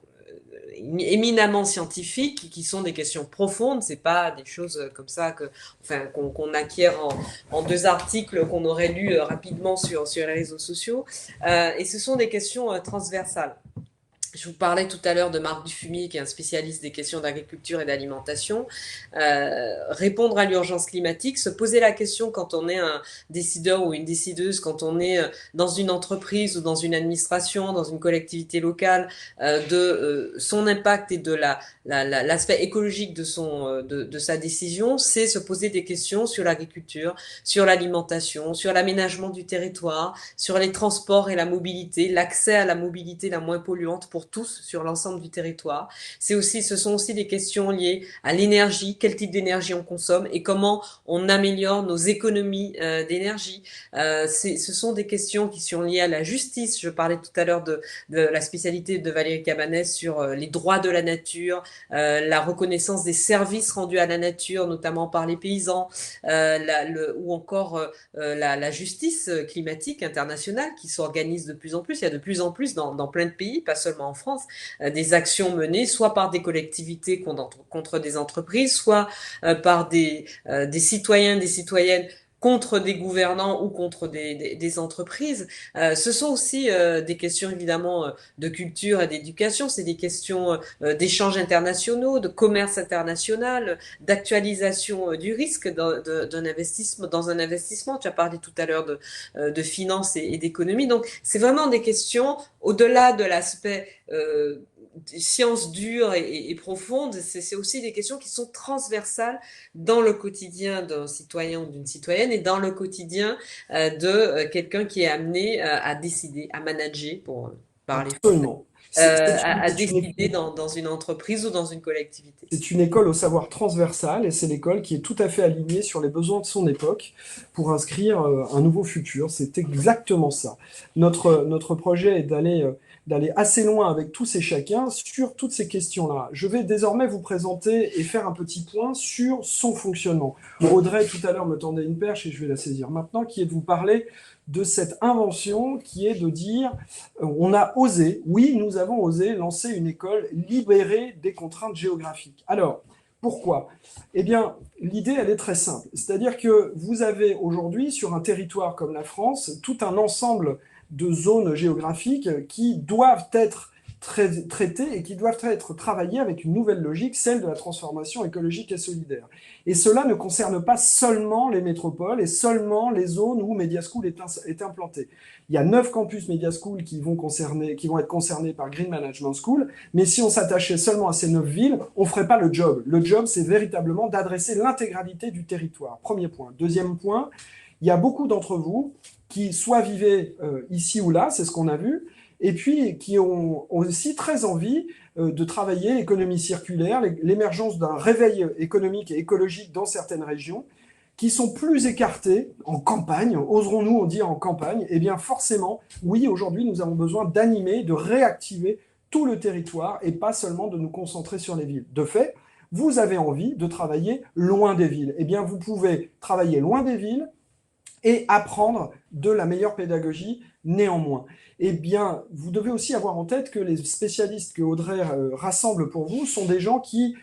éminemment scientifiques qui sont des questions profondes. C'est pas des choses comme ça qu'on acquiert en deux articles qu'on aurait lus rapidement sur les réseaux sociaux. Et ce sont des questions transversales. Je vous parlais tout à l'heure de Marc Dufumier, qui est un spécialiste des questions d'agriculture et d'alimentation. Répondre à l'urgence climatique, se poser la question quand on est un décideur ou une décideuse, quand on est dans une entreprise ou dans une administration, dans une collectivité locale, de son impact et de l'aspect écologique de sa décision, c'est se poser des questions sur l'agriculture, sur l'alimentation, sur l'aménagement du territoire, sur les transports et la mobilité, l'accès à la mobilité la moins polluante pour pour tous sur l'ensemble du territoire. Ce sont aussi des questions liées à l'énergie, quel type d'énergie on consomme et comment on améliore nos économies d'énergie. Ce sont des questions qui sont liées à la justice. Je parlais tout à l'heure de la spécialité de Valérie Cabanès sur les droits de la nature, la reconnaissance des services rendus à la nature, notamment par les paysans, ou encore la justice climatique internationale qui s'organise de plus en plus. Il y a de plus en plus dans plein de pays, pas seulement en France, des actions menées soit par des collectivités contre des entreprises, soit par des citoyens, des citoyennes contre des gouvernants ou contre des entreprises. Ce sont aussi des questions évidemment de culture et d'éducation, c'est des questions d'échanges internationaux, de commerce international, d'actualisation du risque d'un investissement, dans un investissement. Tu as parlé tout à l'heure de finances et d'économie. Donc, c'est vraiment des questions au-delà de l'aspect sciences dures et profondes, c'est aussi des questions qui sont transversales dans le quotidien d'un citoyen ou d'une citoyenne et dans le quotidien de quelqu'un qui est amené à décider, à manager, pour parler français, Absolument. à décider dans une entreprise ou dans une collectivité. C'est une école au savoir transversal et c'est l'école qui est tout à fait alignée sur les besoins de son époque pour inscrire un nouveau futur. C'est exactement ça. Notre projet est d'aller assez loin avec tous et chacun sur toutes ces questions-là. Je vais désormais vous présenter et faire un petit point sur son fonctionnement. Audrey, tout à l'heure, me tendait une perche et je vais la saisir maintenant, qui est de vous parler de cette invention qui est de dire on a osé, oui, nous avons osé lancer une école libérée des contraintes géographiques. Alors, pourquoi? Eh bien, l'idée, elle est très simple. C'est-à-dire que vous avez aujourd'hui, sur un territoire comme la France, tout un ensemble de zones géographiques qui doivent être traitées et qui doivent être travaillées avec une nouvelle logique, celle de la transformation écologique et solidaire. Et cela ne concerne pas seulement les métropoles et seulement les zones où Media School est implanté. Il y a 9 campus Media School qui vont être concernés par Green Management School, mais si on s'attachait seulement à ces 9 villes, on ne ferait pas le job. Le job, c'est véritablement d'adresser l'intégralité du territoire. Premier point. Deuxième point, il y a beaucoup d'entre vous qui soit vivaient ici ou là, c'est ce qu'on a vu, et puis qui ont aussi très envie de travailler l'économie circulaire, l'émergence d'un réveil économique et écologique dans certaines régions, qui sont plus écartées en campagne, oserons-nous en dire en campagne, eh bien forcément, oui, aujourd'hui, nous avons besoin d'animer, de réactiver tout le territoire et pas seulement de nous concentrer sur les villes. De fait, vous avez envie de travailler loin des villes. Eh bien, vous pouvez travailler loin des villes et apprendre de la meilleure pédagogie néanmoins. Eh bien, vous devez aussi avoir en tête que les spécialistes que Audrey rassemble pour vous sont des gens qui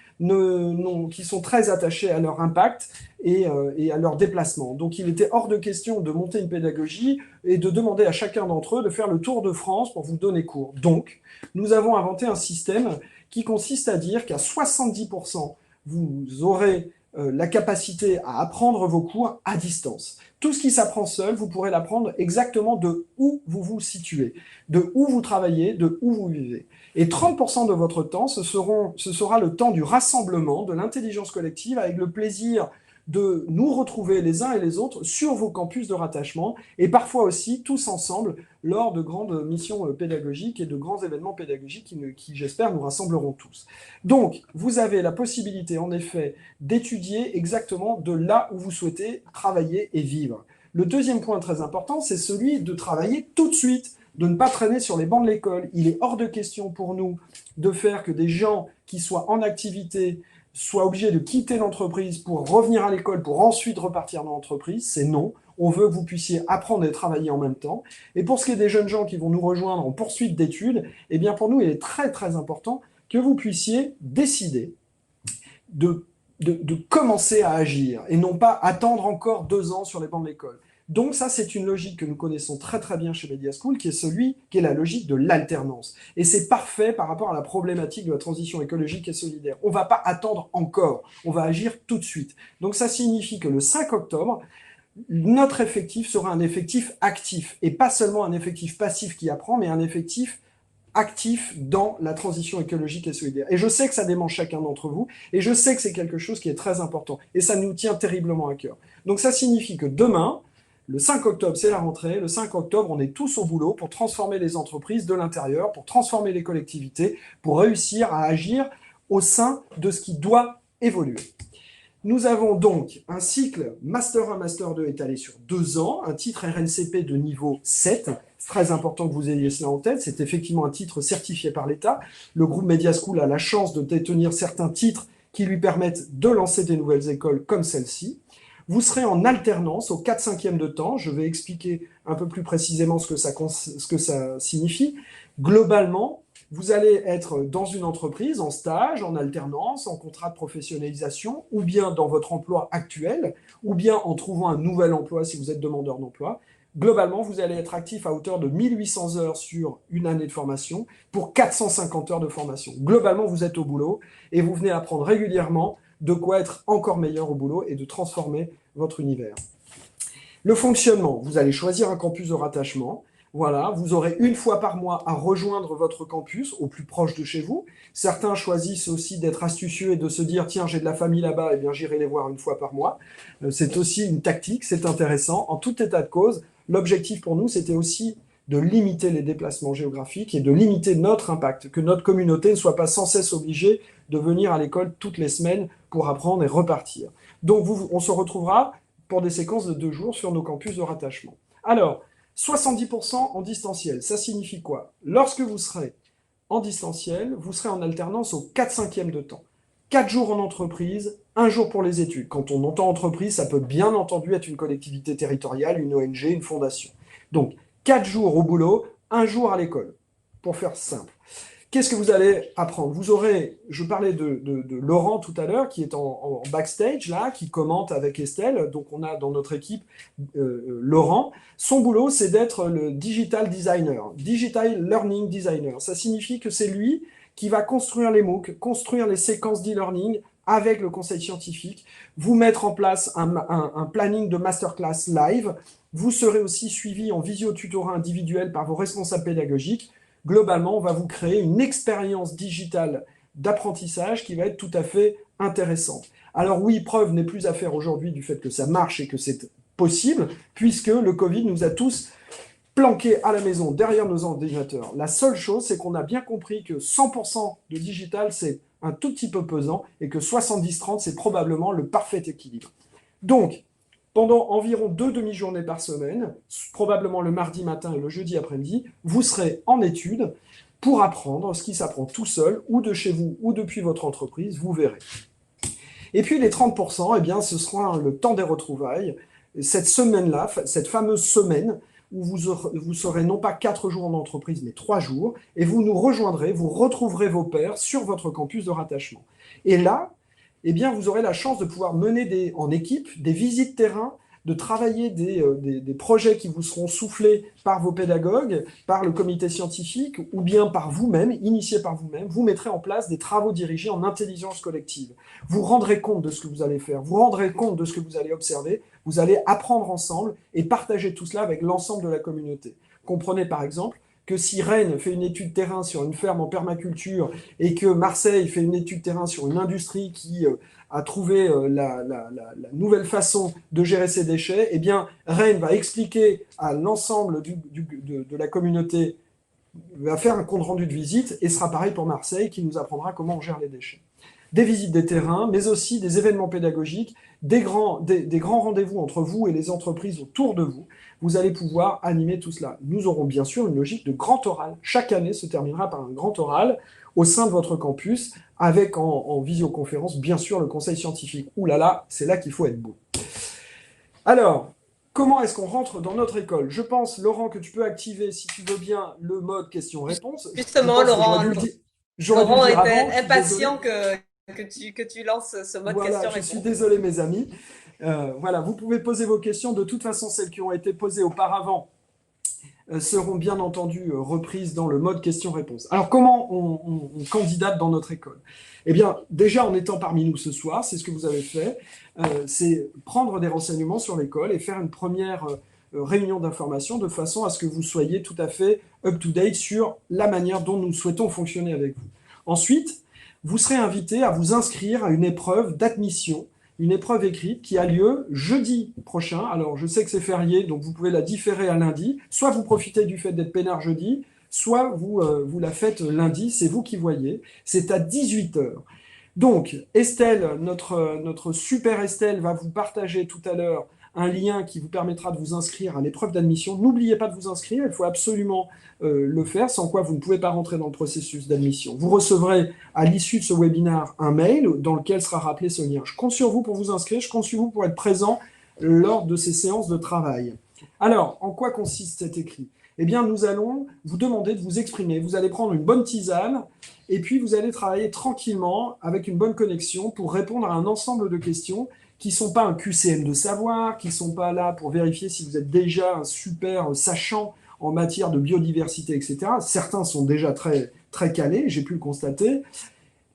sont très attachés à leur impact et à leur déplacement. Donc, il était hors de question de monter une pédagogie et de demander à chacun d'entre eux de faire le tour de France pour vous donner cours. Donc, nous avons inventé un système qui consiste à dire qu'à 70%, vous aurez la capacité à apprendre vos cours à distance. Tout ce qui s'apprend seul, vous pourrez l'apprendre exactement de où vous vous situez, de où vous travaillez, de où vous vivez. Et 30% de votre temps, ce sera le temps du rassemblement, de l'intelligence collective, avec le plaisir de nous retrouver les uns et les autres sur vos campus de rattachement, et parfois aussi tous ensemble lors de grandes missions pédagogiques et de grands événements pédagogiques qui j'espère, nous rassembleront tous. Donc, vous avez la possibilité, en effet, d'étudier exactement de là où vous souhaitez travailler et vivre. Le deuxième point très important, c'est celui de travailler tout de suite, de ne pas traîner sur les bancs de l'école. Il est hors de question pour nous de faire que des gens qui soient en activité soient obligés de quitter l'entreprise pour revenir à l'école, pour ensuite repartir dans l'entreprise. C'est non. On veut que vous puissiez apprendre et travailler en même temps. Et pour ce qui est des jeunes gens qui vont nous rejoindre en poursuite d'études, eh bien pour nous, il est très très important que vous puissiez décider de commencer à agir et non pas attendre encore 2 ans sur les bancs de l'école. Donc ça, c'est une logique que nous connaissons très très bien chez Media School, qui est la logique de l'alternance. Et c'est parfait par rapport à la problématique de la transition écologique et solidaire. On ne va pas attendre encore, on va agir tout de suite. Donc ça signifie que le 5 octobre, notre effectif sera un effectif actif, et pas seulement un effectif passif qui apprend, mais un effectif actif dans la transition écologique et solidaire. Et je sais que ça démange chacun d'entre vous, et je sais que c'est quelque chose qui est très important, et ça nous tient terriblement à cœur. Donc ça signifie que demain, Le 5 octobre, c'est la rentrée. Le 5 octobre, on est tous au boulot pour transformer les entreprises de l'intérieur, pour transformer les collectivités, pour réussir à agir au sein de ce qui doit évoluer. Nous avons donc un cycle Master 1, Master 2 étalé sur 2 ans, un titre RNCP de niveau 7. C'est très important que vous ayez cela en tête. C'est effectivement un titre certifié par l'État. Le groupe Media School a la chance de détenir certains titres qui lui permettent de lancer des nouvelles écoles comme celle-ci. Vous serez en alternance au 4/5e de temps. Je vais expliquer un peu plus précisément ce que ça signifie. Globalement, vous allez être dans une entreprise, en stage, en alternance, en contrat de professionnalisation, ou bien dans votre emploi actuel, ou bien en trouvant un nouvel emploi si vous êtes demandeur d'emploi. Globalement, vous allez être actif à hauteur de 1800 heures sur une année de formation pour 450 heures de formation. Globalement, vous êtes au boulot et vous venez apprendre régulièrement de quoi être encore meilleur au boulot et de transformer votre univers. Le fonctionnement, vous allez choisir un campus de rattachement. Voilà, vous aurez une fois par mois à rejoindre votre campus au plus proche de chez vous. Certains choisissent aussi d'être astucieux et de se dire tiens, j'ai de la famille là-bas, eh bien j'irai les voir une fois par mois. C'est aussi une tactique, c'est intéressant. En tout état de cause, l'objectif pour nous, c'était aussi de limiter les déplacements géographiques et de limiter notre impact, que notre communauté ne soit pas sans cesse obligée de venir à l'école toutes les semaines pour apprendre et repartir. Donc on se retrouvera pour des séquences de 2 jours sur nos campus de rattachement. Alors, 70% en distanciel, ça signifie quoi? Lorsque vous serez en distanciel, vous serez en alternance au 4/5e de temps. 4 jours en entreprise, 1 jour pour les études. Quand on entend entreprise, ça peut bien entendu être une collectivité territoriale, une ONG, une fondation. Donc, 4 jours au boulot, 1 jour à l'école, pour faire simple. Qu'est-ce que vous allez apprendre? Vous aurez, je parlais de Laurent tout à l'heure, qui est en backstage, là, qui commente avec Estelle. Donc, on a dans notre équipe Laurent. Son boulot, c'est d'être le digital designer, digital learning designer. Ça signifie que c'est lui qui va construire les MOOC, construire les séquences d'e-learning avec le conseil scientifique, vous mettre en place un planning de masterclass live. Vous serez aussi suivi en visio-tutorat individuel par vos responsables pédagogiques. Globalement, on va vous créer une expérience digitale d'apprentissage qui va être tout à fait intéressante. Alors oui, preuve n'est plus à faire aujourd'hui du fait que ça marche et que c'est possible, puisque le Covid nous a tous planqués à la maison derrière nos ordinateurs. La seule chose, c'est qu'on a bien compris que 100% de digital, c'est un tout petit peu pesant et que 70-30, c'est probablement le parfait équilibre. Donc, pendant environ 2 demi-journées par semaine, probablement le mardi matin et le jeudi après-midi, vous serez en études pour apprendre ce qui s'apprend tout seul, ou de chez vous, ou depuis votre entreprise, vous verrez. Et puis les 30%, eh bien, ce sera le temps des retrouvailles. Cette semaine-là, cette fameuse semaine, où vous serez non pas 4 jours en entreprise, mais 3 jours, et vous nous rejoindrez, vous retrouverez vos pairs sur votre campus de rattachement. Et là, eh bien, vous aurez la chance de pouvoir mener en équipe des visites terrain, de travailler des projets qui vous seront soufflés par vos pédagogues, par le comité scientifique, ou bien par vous-même, initiés par vous-même. Vous mettrez en place des travaux dirigés en intelligence collective. Vous rendrez compte de ce que vous allez faire, vous rendrez compte de ce que vous allez observer, vous allez apprendre ensemble et partager tout cela avec l'ensemble de la communauté. Comprenez par exemple que si Rennes fait une étude terrain sur une ferme en permaculture et que Marseille fait une étude terrain sur une industrie qui a trouvé la nouvelle façon de gérer ses déchets, eh bien Rennes va expliquer à l'ensemble de la communauté, va faire un compte rendu de visite, et sera pareil pour Marseille qui nous apprendra comment on gère les déchets. Des visites des terrains, mais aussi des événements pédagogiques, des grands rendez-vous entre vous et les entreprises autour de vous. Vous allez pouvoir animer tout cela. Nous aurons bien sûr une logique de grand oral. Chaque année se terminera par un grand oral au sein de votre campus, avec en visioconférence, bien sûr, le conseil scientifique. Ouh là là, c'est là qu'il faut être beau. Alors, comment est-ce qu'on rentre dans notre école? Je pense, Laurent, que tu peux activer, si tu veux bien, le mode question-réponse. Justement, Laurent était impatient que tu lances ce mode voilà, question-réponse. Je suis désolé, mes amis. Voilà, vous pouvez poser vos questions. De toute façon, celles qui ont été posées auparavant seront bien entendu reprises dans le mode question-réponse. Alors, comment on candidate dans notre école? Eh bien, déjà, en étant parmi nous ce soir, c'est ce que vous avez fait, c'est prendre des renseignements sur l'école et faire une première réunion d'information de façon à ce que vous soyez tout à fait up-to-date sur la manière dont nous souhaitons fonctionner avec vous. Ensuite, vous serez invité à vous inscrire à une épreuve d'admission une épreuve écrite qui a lieu jeudi prochain. Alors, je sais que c'est férié, donc vous pouvez la différer à lundi. Soit vous profitez du fait d'être peinard jeudi, soit vous la faites lundi, c'est vous qui voyez. C'est à 18 heures. Donc, Estelle, notre super Estelle, va vous partager tout à l'heure un lien qui vous permettra de vous inscrire à l'épreuve d'admission. N'oubliez pas de vous inscrire, il faut absolument le faire, sans quoi vous ne pouvez pas rentrer dans le processus d'admission. Vous recevrez à l'issue de ce webinaire un mail dans lequel sera rappelé ce lien. Je compte sur vous pour vous inscrire, je compte sur vous pour être présent lors de ces séances de travail. Alors, en quoi consiste cet écrit? Eh bien, nous allons vous demander de vous exprimer. Vous allez prendre une bonne tisane et puis vous allez travailler tranquillement avec une bonne connexion pour répondre à un ensemble de questions qui ne sont pas un QCM de savoir, qui ne sont pas là pour vérifier si vous êtes déjà un super sachant en matière de biodiversité, etc. Certains sont déjà très, très calés, j'ai pu le constater.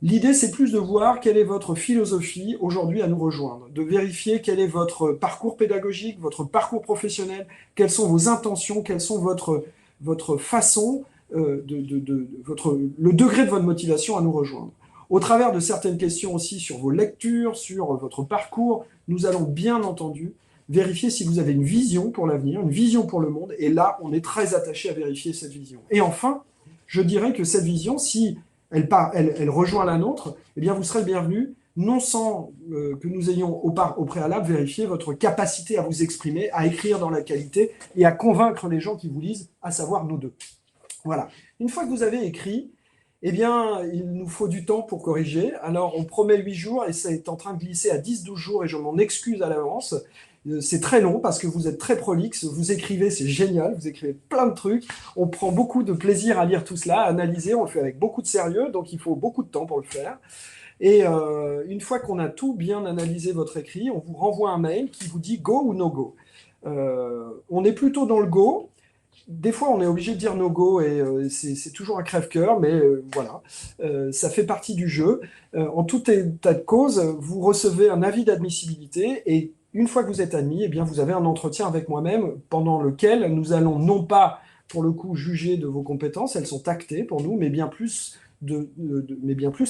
L'idée, c'est plus de voir quelle est votre philosophie aujourd'hui à nous rejoindre, de vérifier quel est votre parcours pédagogique, votre parcours professionnel, quelles sont vos intentions, quelles sont votre façon, le degré de votre motivation à nous rejoindre. Au travers de certaines questions aussi sur vos lectures, sur votre parcours, nous allons bien entendu vérifier si vous avez une vision pour l'avenir, une vision pour le monde, et là, on est très attaché à vérifier cette vision. Et enfin, je dirais que cette vision, si elle rejoint la nôtre, eh bien vous serez le bienvenu, non sans que nous ayons au préalable vérifié votre capacité à vous exprimer, à écrire dans la qualité et à convaincre les gens qui vous lisent, à savoir nous deux. Voilà. Une fois que vous avez écrit, eh bien, il nous faut du temps pour corriger. Alors, on promet 8 jours et c'est en train de glisser à 10-12 jours et je m'en excuse à l'avance. C'est très long parce que vous êtes très prolixe, vous écrivez, c'est génial, vous écrivez plein de trucs. On prend beaucoup de plaisir à lire tout cela, à analyser, on le fait avec beaucoup de sérieux, donc il faut beaucoup de temps pour le faire. Et une fois qu'on a tout bien analysé votre écrit, on vous renvoie un mail qui vous dit go ou no go. On est plutôt dans le go. Des fois, on est obligé de dire no go et c'est toujours un crève-cœur, mais voilà, ça fait partie du jeu. En tout état de cause, vous recevez un avis d'admissibilité et une fois que vous êtes admis, eh bien, vous avez un entretien avec moi-même pendant lequel nous allons non pas, pour le coup, juger de vos compétences, elles sont actées pour nous, mais bien plus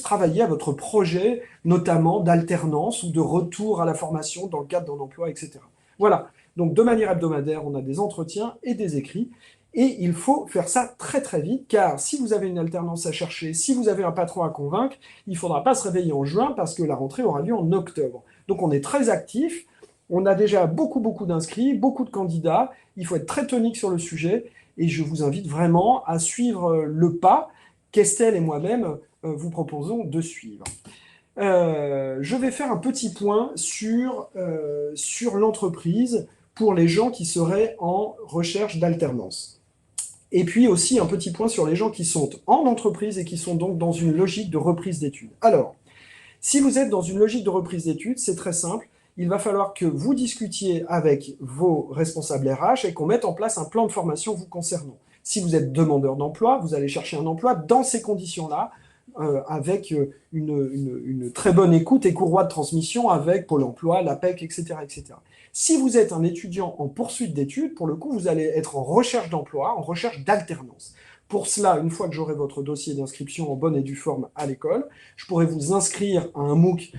travailler à votre projet, notamment d'alternance ou de retour à la formation dans le cadre d'un emploi, etc. Voilà. Donc, de manière hebdomadaire, on a des entretiens et des écrits. Et il faut faire ça très très vite, car si vous avez une alternance à chercher, si vous avez un patron à convaincre, il ne faudra pas se réveiller en juin parce que la rentrée aura lieu en octobre. Donc on est très actif, on a déjà beaucoup d'inscrits, beaucoup de candidats, il faut être très tonique sur le sujet, et je vous invite vraiment à suivre le pas qu'Estelle et moi-même vous proposons de suivre. Je vais faire un petit point sur l'entreprise pour les gens qui seraient en recherche d'alternance. Et puis aussi un petit point sur les gens qui sont en entreprise et qui sont donc dans une logique de reprise d'études. Alors, si vous êtes dans une logique de reprise d'études, c'est très simple. Il va falloir que vous discutiez avec vos responsables RH et qu'on mette en place un plan de formation vous concernant. Si vous êtes demandeur d'emploi, vous allez chercher un emploi dans ces conditions-là, avec une très bonne écoute et courroie de transmission avec Pôle emploi, l'APEC, etc., etc. Si vous êtes un étudiant en poursuite d'études, pour le coup, vous allez être en recherche d'emploi, en recherche d'alternance. Pour cela, une fois que j'aurai votre dossier d'inscription en bonne et due forme à l'école, je pourrai vous inscrire à un MOOC,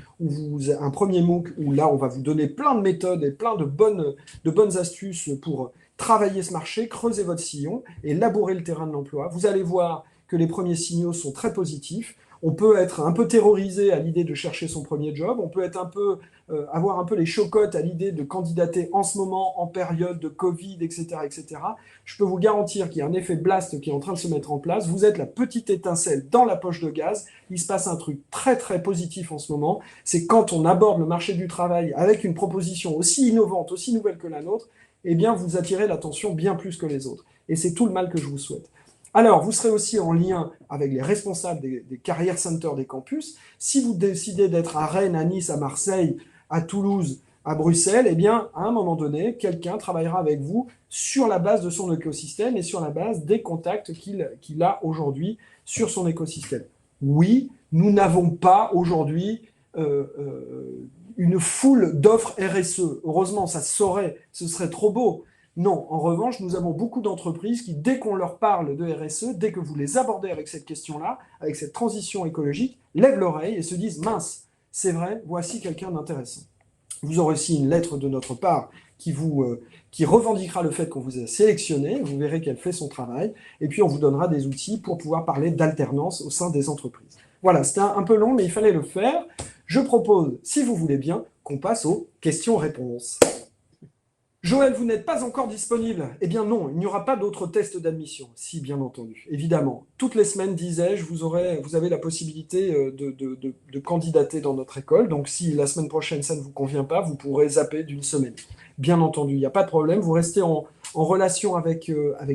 un premier MOOC, où là, on va vous donner plein de méthodes et plein de bonnes astuces pour travailler ce marché, creuser votre sillon et labourer le terrain de l'emploi. Vous allez voir que les premiers signaux sont très positifs. On peut être un peu terrorisé à l'idée de chercher son premier job, on peut être avoir un peu les chocottes à l'idée de candidater en ce moment en période de Covid, etc., etc. Je peux vous garantir qu'il y a un effet blast qui est en train de se mettre en place. Vous êtes la petite étincelle dans la poche de gaz. Il se passe un truc très très positif en ce moment. C'est quand on aborde le marché du travail avec une proposition aussi innovante, aussi nouvelle que la nôtre, eh bien vous attirez l'attention bien plus que les autres. Et c'est tout le mal que je vous souhaite. Alors, vous serez aussi en lien avec les responsables des carrière centers des campus. Si vous décidez d'être à Rennes, à Nice, à Marseille, à Toulouse, à Bruxelles, eh bien, à un moment donné, quelqu'un travaillera avec vous sur la base de son écosystème et sur la base des contacts qu'il a aujourd'hui sur son écosystème. Oui, nous n'avons pas aujourd'hui une foule d'offres RSE. Heureusement, ça ce serait trop beau. Non, en revanche, nous avons beaucoup d'entreprises qui, dès qu'on leur parle de RSE, dès que vous les abordez avec cette question-là, avec cette transition écologique, lèvent l'oreille et se disent « mince, c'est vrai, voici quelqu'un d'intéressant ». Vous aurez aussi une lettre de notre part qui revendiquera le fait qu'on vous a sélectionné. Vous verrez qu'elle fait son travail. Et puis, on vous donnera des outils pour pouvoir parler d'alternance au sein des entreprises. Voilà, c'était un peu long, mais il fallait le faire. Je propose, si vous voulez bien, qu'on passe aux questions-réponses. Joël, vous n'êtes pas encore disponible. Eh bien non, il n'y aura pas d'autres tests d'admission. Si, bien entendu, évidemment. Toutes les semaines, disais-je, vous avez la possibilité de candidater dans notre école. Donc si la semaine prochaine, ça ne vous convient pas, vous pourrez zapper d'une semaine. Bien entendu, il n'y a pas de problème. Vous restez en relation avec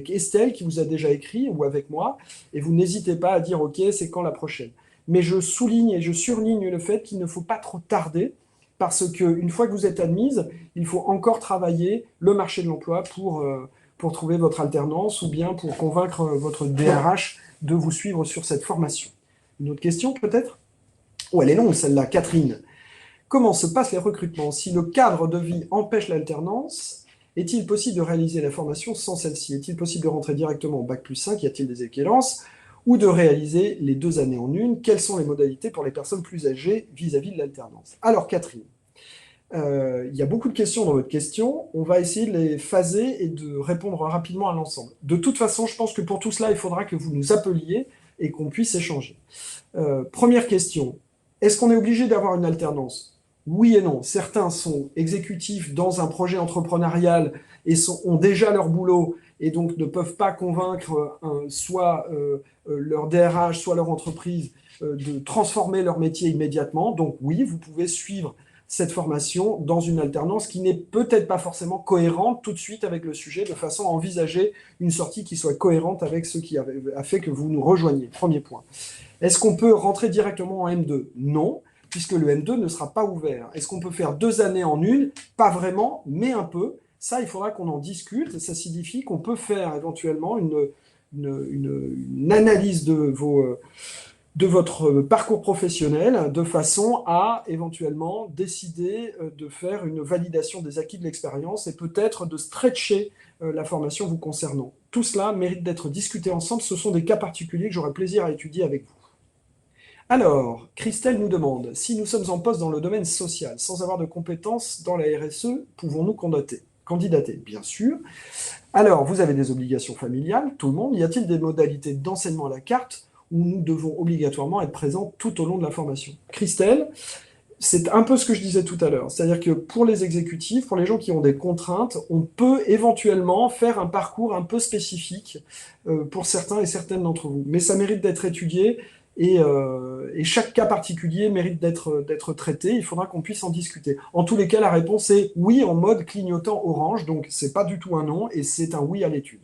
Estelle, qui vous a déjà écrit, ou avec moi, et vous n'hésitez pas à dire, OK, c'est quand la prochaine. Mais je souligne et je surligne le fait qu'il ne faut pas trop tarder, parce qu'une fois que vous êtes admise, il faut encore travailler le marché de l'emploi pour trouver votre alternance ou bien pour convaincre votre DRH de vous suivre sur cette formation. Une autre question peut-être? Oh, elle est longue celle-là, Catherine. Comment se passent les recrutements? Si le cadre de vie empêche l'alternance, est-il possible de réaliser la formation sans celle-ci? Est-il possible de rentrer directement au bac+5? Y a-t-il des équivalences? Ou de réaliser les 2 années en une? Quelles sont les modalités pour les personnes plus âgées vis-à-vis de l'alternance? Alors Catherine, il y a beaucoup de questions dans votre question. On va essayer de les phaser et de répondre rapidement à l'ensemble. De toute façon, je pense que pour tout cela, il faudra que vous nous appeliez et qu'on puisse échanger. Première question. Est-ce qu'on est obligé d'avoir une alternance? Oui et non. Certains sont exécutifs dans un projet entrepreneurial et ont déjà leur boulot et donc ne peuvent pas convaincre soit leur DRH, soit leur entreprise de transformer leur métier immédiatement. Donc oui, vous pouvez suivre cette formation dans une alternance qui n'est peut-être pas forcément cohérente tout de suite avec le sujet, de façon à envisager une sortie qui soit cohérente avec ce qui a fait que vous nous rejoigniez. Premier point. Est-ce qu'on peut rentrer directement en M2? Non, puisque le M2 ne sera pas ouvert. Est-ce qu'on peut faire 2 années en une? Pas vraiment, mais un peu. Ça, il faudra qu'on en discute. Ça signifie qu'on peut faire éventuellement une analyse de votre parcours professionnel de façon à éventuellement décider de faire une validation des acquis de l'expérience et peut-être de stretcher la formation vous concernant. Tout cela mérite d'être discuté ensemble. Ce sont des cas particuliers que j'aurai plaisir à étudier avec vous. Alors, Christelle nous demande, si nous sommes en poste dans le domaine social, sans avoir de compétences dans la RSE, pouvons-nous candidater? Bien sûr. Alors, vous avez des obligations familiales, tout le monde. Y a-t-il des modalités d'enseignement à la carte où nous devons obligatoirement être présents tout au long de la formation? Christelle, c'est un peu ce que je disais tout à l'heure. C'est-à-dire que pour les exécutifs, pour les gens qui ont des contraintes, on peut éventuellement faire un parcours un peu spécifique pour certains et certaines d'entre vous. Mais ça mérite d'être étudié et chaque cas particulier mérite d'être traité. Il faudra qu'on puisse en discuter. En tous les cas, la réponse est oui en mode clignotant orange. Donc, c'est pas du tout un non et c'est un oui à l'étude.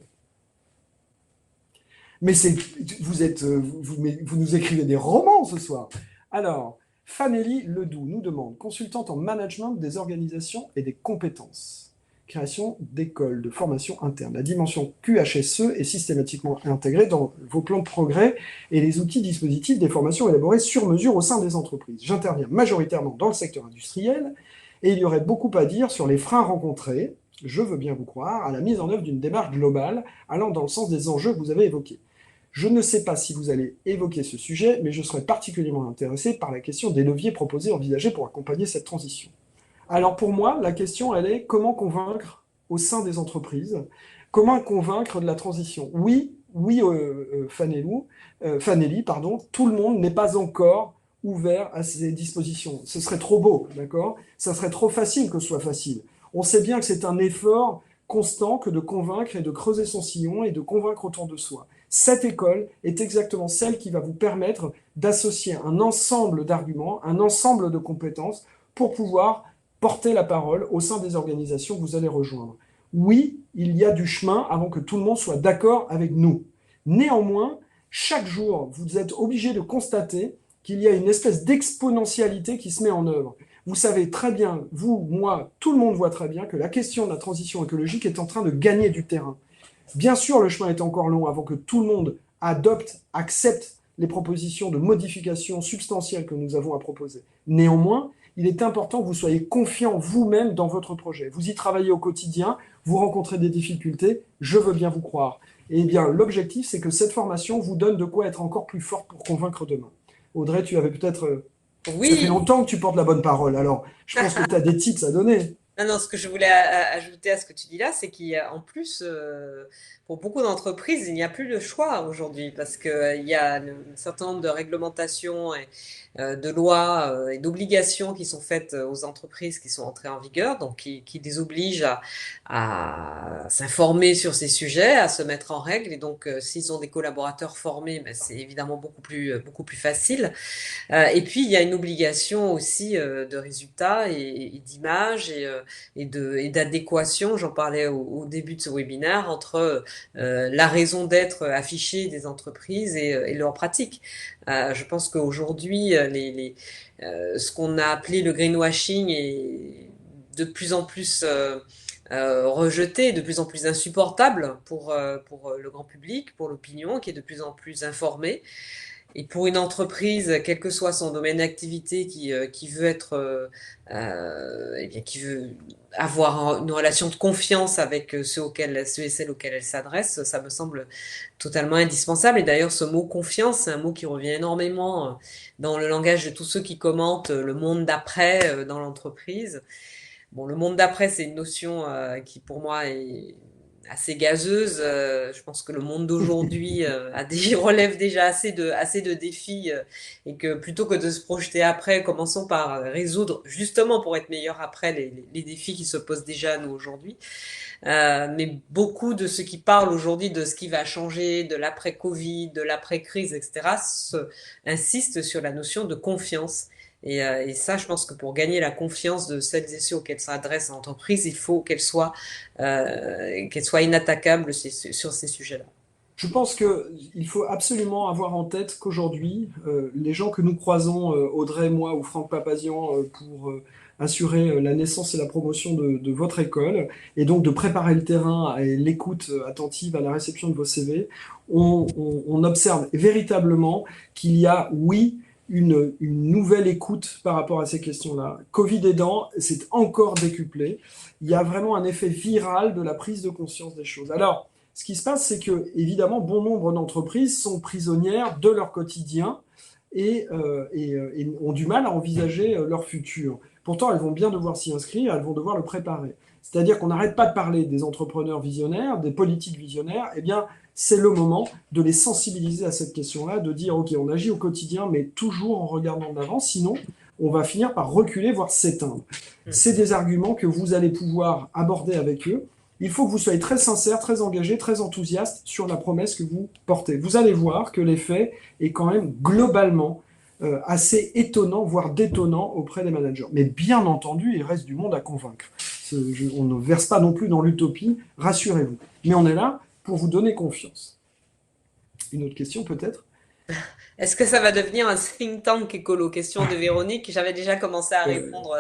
Mais vous nous écrivez des romans ce soir. Alors, Fanelli Ledoux nous demande, consultante en management des organisations et des compétences, création d'écoles de formation interne. La dimension QHSE est systématiquement intégrée dans vos plans de progrès et les outils dispositifs des formations élaborées sur mesure au sein des entreprises. J'interviens majoritairement dans le secteur industriel et il y aurait beaucoup à dire sur les freins rencontrés, je veux bien vous croire, à la mise en œuvre d'une démarche globale allant dans le sens des enjeux que vous avez évoqués. Je ne sais pas si vous allez évoquer ce sujet, mais je serais particulièrement intéressé par la question des leviers proposés, envisagés pour accompagner cette transition. Alors pour moi, la question, elle est comment convaincre au sein des entreprises, comment convaincre de la transition? Oui, Fanelli, pardon, tout le monde n'est pas encore ouvert à ces dispositions. Ce serait trop beau, d'accord? Ça serait trop facile que ce soit facile. On sait bien que c'est un effort constant que de convaincre et de creuser son sillon et de convaincre autour de soi. Cette école est exactement celle qui va vous permettre d'associer un ensemble d'arguments, un ensemble de compétences pour pouvoir porter la parole au sein des organisations que vous allez rejoindre. Oui, il y a du chemin avant que tout le monde soit d'accord avec nous. Néanmoins, chaque jour, vous êtes obligé de constater qu'il y a une espèce d'exponentialité qui se met en œuvre. Vous savez très bien, vous, moi, tout le monde voit très bien que la question de la transition écologique est en train de gagner du terrain. Bien sûr, le chemin est encore long avant que tout le monde adopte, accepte les propositions de modification substantielles que nous avons à proposer. Néanmoins, il est important que vous soyez confiant vous-même dans votre projet. Vous y travaillez au quotidien, vous rencontrez des difficultés, je veux bien vous croire. Et bien, l'objectif, c'est que cette formation vous donne de quoi être encore plus forte pour convaincre demain. Audrey, tu avais peut-être Ça fait Oui, longtemps que tu portes la bonne parole, alors je pense que tu as des tips à donner. non, non, ce que je voulais ajouter à ce que tu dis là, c'est qu'il y a en plus, pour beaucoup d'entreprises, il n'y a plus de choix aujourd'hui parce que il y a un certain nombre de réglementations et de lois et d'obligations qui sont faites aux entreprises qui sont entrées en vigueur, donc qui les obligent à s'informer sur ces sujets, à se mettre en règle. Et donc, s'ils ont des collaborateurs formés, ben, c'est évidemment beaucoup plus facile. Et puis, il y a une obligation aussi de résultats et d'image et d'adéquation, j'en parlais au début de ce webinaire, entre la raison d'être affichée des entreprises et leurs pratiques. Je pense qu'aujourd'hui, ce qu'on a appelé le greenwashing est de plus en plus rejeté, de plus en plus insupportable pour le grand public, pour l'opinion, qui est de plus en plus informée. Et pour une entreprise, quel que soit son domaine d'activité, qui veut être, eh bien, qui veut avoir une relation de confiance avec ceux et celles auxquels elle s'adresse, ça me semble totalement indispensable. Et d'ailleurs, ce mot confiance, c'est un mot qui revient énormément dans le langage de tous ceux qui commentent le monde d'après dans l'entreprise. Bon, le monde d'après, c'est une notion qui, pour moi, est assez gazeuse. Je pense que le monde d'aujourd'hui relève déjà assez de défis et que plutôt que de se projeter après, commençons par résoudre, justement pour être meilleur après, les défis qui se posent déjà à nous aujourd'hui. Mais beaucoup de ceux qui parlent aujourd'hui de ce qui va changer, de l'après-Covid, de l'après-crise, etc., insistent sur la notion de confiance. Et ça, je pense que pour gagner la confiance de celles et ceux auxquels s'adresse l'entreprise, il faut qu'elle soit inattaquable sur ces sujets-là. Je pense qu'il faut absolument avoir en tête qu'aujourd'hui, les gens que nous croisons, Audrey, moi ou Franck Papazian, pour assurer la naissance et la promotion de votre école, et donc de préparer le terrain et l'écoute attentive à la réception de vos CV, on observe véritablement qu'il y a, oui, une nouvelle écoute par rapport à ces questions-là. Covid aidant, c'est encore décuplé. Il y a vraiment un effet viral de la prise de conscience des choses. Alors, ce qui se passe, c'est que, évidemment, bon nombre d'entreprises sont prisonnières de leur quotidien et ont du mal à envisager leur futur. Pourtant, elles vont bien devoir s'y inscrire, elles vont devoir le préparer. C'est-à-dire qu'on n'arrête pas de parler des entrepreneurs visionnaires, des politiques visionnaires. Eh bien, c'est le moment de les sensibiliser à cette question-là, de dire, OK, on agit au quotidien, mais toujours en regardant de l'avant, sinon on va finir par reculer, voire s'éteindre. C'est des arguments que vous allez pouvoir aborder avec eux. Il faut que vous soyez très sincère, très engagé, très enthousiaste sur la promesse que vous portez. Vous allez voir que l'effet est quand même globalement assez étonnant, voire détonnant auprès des managers. Mais bien entendu, il reste du monde à convaincre. On ne verse pas non plus dans l'utopie, rassurez-vous. Mais on est là pour vous donner confiance. Une autre question peut-être? Est-ce que ça va devenir un think tank écolo? Question de Véronique. J'avais déjà commencé à Ouais. répondre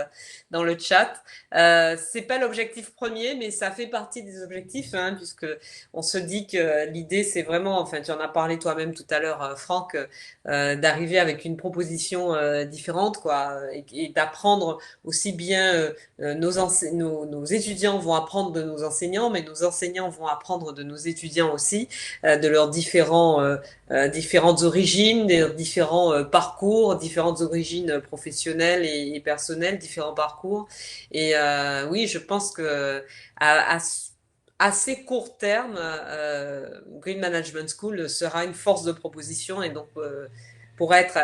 dans le chat. C'est pas l'objectif premier, mais ça fait partie des objectifs, hein, puisque on se dit que l'idée, c'est vraiment, enfin, tu en as parlé toi-même tout à l'heure, Franck, d'arriver avec une proposition différente, quoi, et d'apprendre aussi bien nos étudiants vont apprendre de nos enseignants, mais nos enseignants vont apprendre de nos étudiants aussi, de leurs différentes origines, des différents parcours, différentes origines professionnelles et personnelles, différents parcours. Et oui, je pense que à assez court terme, Green Management School sera une force de proposition et donc pourra être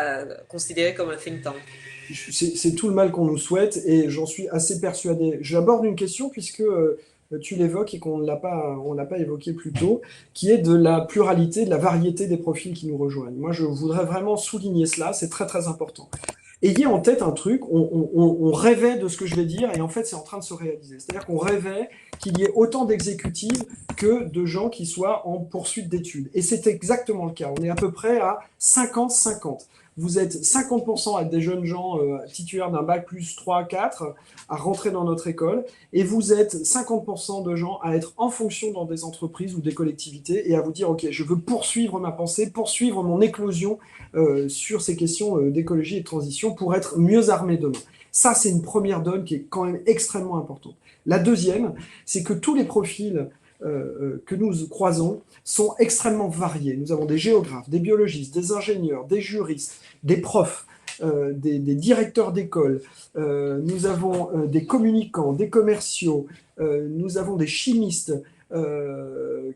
considéré comme un think tank. C'est tout le mal qu'on nous souhaite et j'en suis assez persuadé. J'aborde une question puisque tu l'évoques et on l'a pas évoqué plus tôt, qui est de la pluralité, de la variété des profils qui nous rejoignent. Moi, je voudrais vraiment souligner cela, c'est très très important. Ayez en tête un truc, on rêvait de ce que je vais dire et en fait c'est en train de se réaliser. C'est-à-dire qu'on rêvait qu'il y ait autant d'exécutives que de gens qui soient en poursuite d'études. Et c'est exactement le cas. On est à peu près à 50-50. Vous êtes 50% à des jeunes gens titulaires d'un bac plus 3, 4 à rentrer dans notre école et vous êtes 50% de gens à être en fonction dans des entreprises ou des collectivités et à vous dire ok, je veux poursuivre ma pensée, poursuivre mon éclosion sur ces questions d'écologie et de transition pour être mieux armé demain. Ça, c'est une première donne qui est quand même extrêmement importante. La deuxième, c'est que tous les profils que nous croisons sont extrêmement variés. Nous avons des géographes, des biologistes, des ingénieurs, des juristes, des profs, des directeurs d'école, nous avons des communicants, des commerciaux, nous avons des chimistes.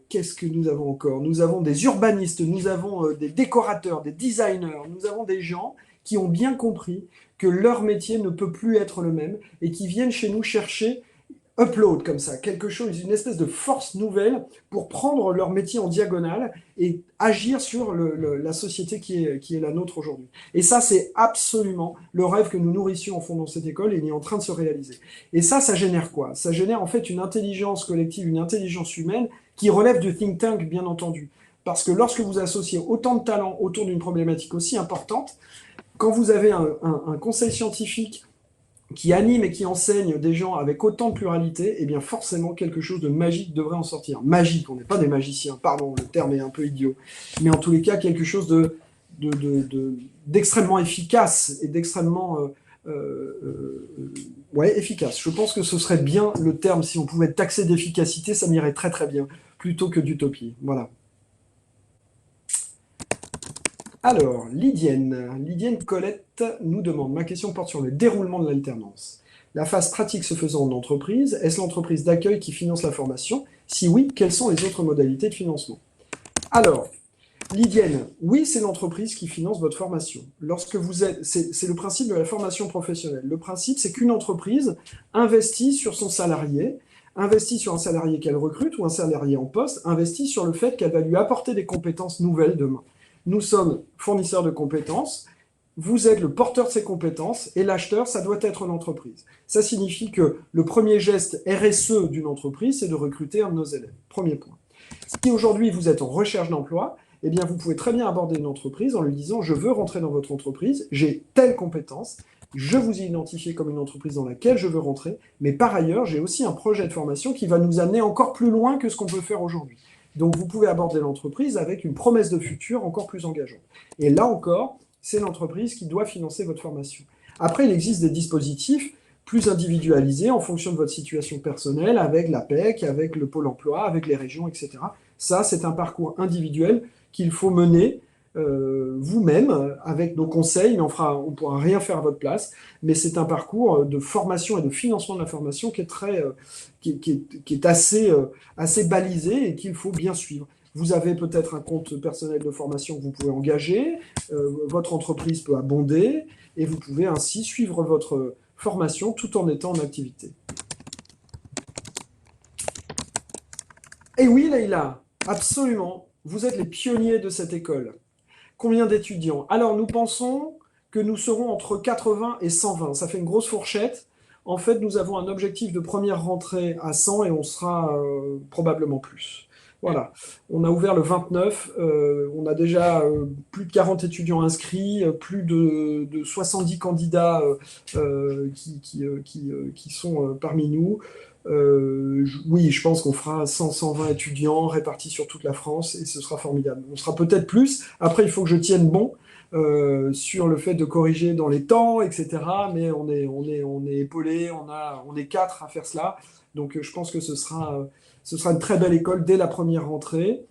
Qu'est-ce que nous avons encore? Nous avons des urbanistes, nous avons des décorateurs, des designers, nous avons des gens qui ont bien compris que leur métier ne peut plus être le même et qui viennent chez nous chercher upload comme ça, quelque chose, une espèce de force nouvelle pour prendre leur métier en diagonale et agir sur la société qui est la nôtre aujourd'hui. Et ça, c'est absolument le rêve que nous nourrissions en fondant cette école et il est en train de se réaliser. Et ça génère quoi? Ça génère en fait une intelligence collective, une intelligence humaine qui relève du think tank, bien entendu. Parce que lorsque vous associez autant de talents autour d'une problématique aussi importante, quand vous avez un conseil scientifique qui anime et qui enseigne des gens avec autant de pluralité, eh bien forcément quelque chose de magique devrait en sortir. Magique, on n'est pas des magiciens, pardon, le terme est un peu idiot, mais en tous les cas quelque chose d'extrêmement efficace et d'extrêmement efficace. Je pense que ce serait bien le terme, si on pouvait taxer d'efficacité, ça m'irait très très bien, plutôt que d'utopie. Voilà. Alors, Lydienne Colette nous demande, ma question porte sur le déroulement de l'alternance. La phase pratique se faisant en entreprise, est-ce l'entreprise d'accueil qui finance la formation? Si oui, quelles sont les autres modalités de financement? Alors, Lydienne, oui, c'est l'entreprise qui finance votre formation. Lorsque vous êtes, c'est le principe de la formation professionnelle. Le principe, c'est qu'une entreprise investit sur son salarié, investit sur un salarié qu'elle recrute ou un salarié en poste, investit sur le fait qu'elle va lui apporter des compétences nouvelles demain. Nous sommes fournisseurs de compétences, vous êtes le porteur de ces compétences et l'acheteur, ça doit être l'entreprise. Ça signifie que le premier geste RSE d'une entreprise, c'est de recruter un de nos élèves. Premier point. Si aujourd'hui vous êtes en recherche d'emploi, eh bien vous pouvez très bien aborder une entreprise en lui disant « je veux rentrer dans votre entreprise, j'ai telle compétence, je vous ai identifié comme une entreprise dans laquelle je veux rentrer, mais par ailleurs, j'ai aussi un projet de formation qui va nous amener encore plus loin que ce qu'on peut faire aujourd'hui. » Donc, vous pouvez aborder l'entreprise avec une promesse de futur encore plus engageante. Et là encore, c'est l'entreprise qui doit financer votre formation. Après, il existe des dispositifs plus individualisés en fonction de votre situation personnelle, avec l'APEC, avec le Pôle emploi, avec les régions, etc. Ça, c'est un parcours individuel qu'il faut mener vous-même avec nos conseils, mais on ne pourra rien faire à votre place. Mais c'est un parcours de formation et de financement de la formation qui est très, qui est assez balisé et qu'il faut bien suivre. Vous avez peut-être un compte personnel de formation que vous pouvez engager, votre entreprise peut abonder et vous pouvez ainsi suivre votre formation tout en étant en activité. Et oui, Leïla, absolument, vous êtes les pionniers de cette école. Combien d'étudiants? Alors, nous pensons que nous serons entre 80 et 120. Ça fait une grosse fourchette. En fait, nous avons un objectif de première rentrée à 100 et on sera probablement plus. Voilà. On a ouvert le 29. On a déjà plus de 40 étudiants inscrits, plus de 70 candidats qui sont parmi nous. Oui, je pense qu'on fera 100-120 étudiants répartis sur toute la France et ce sera formidable. On sera peut-être plus. Après, il faut que je tienne bon sur le fait de corriger dans les temps, etc. Mais on est épaulé, on est quatre à faire cela. Donc, je pense que ce sera une très belle école dès la première rentrée.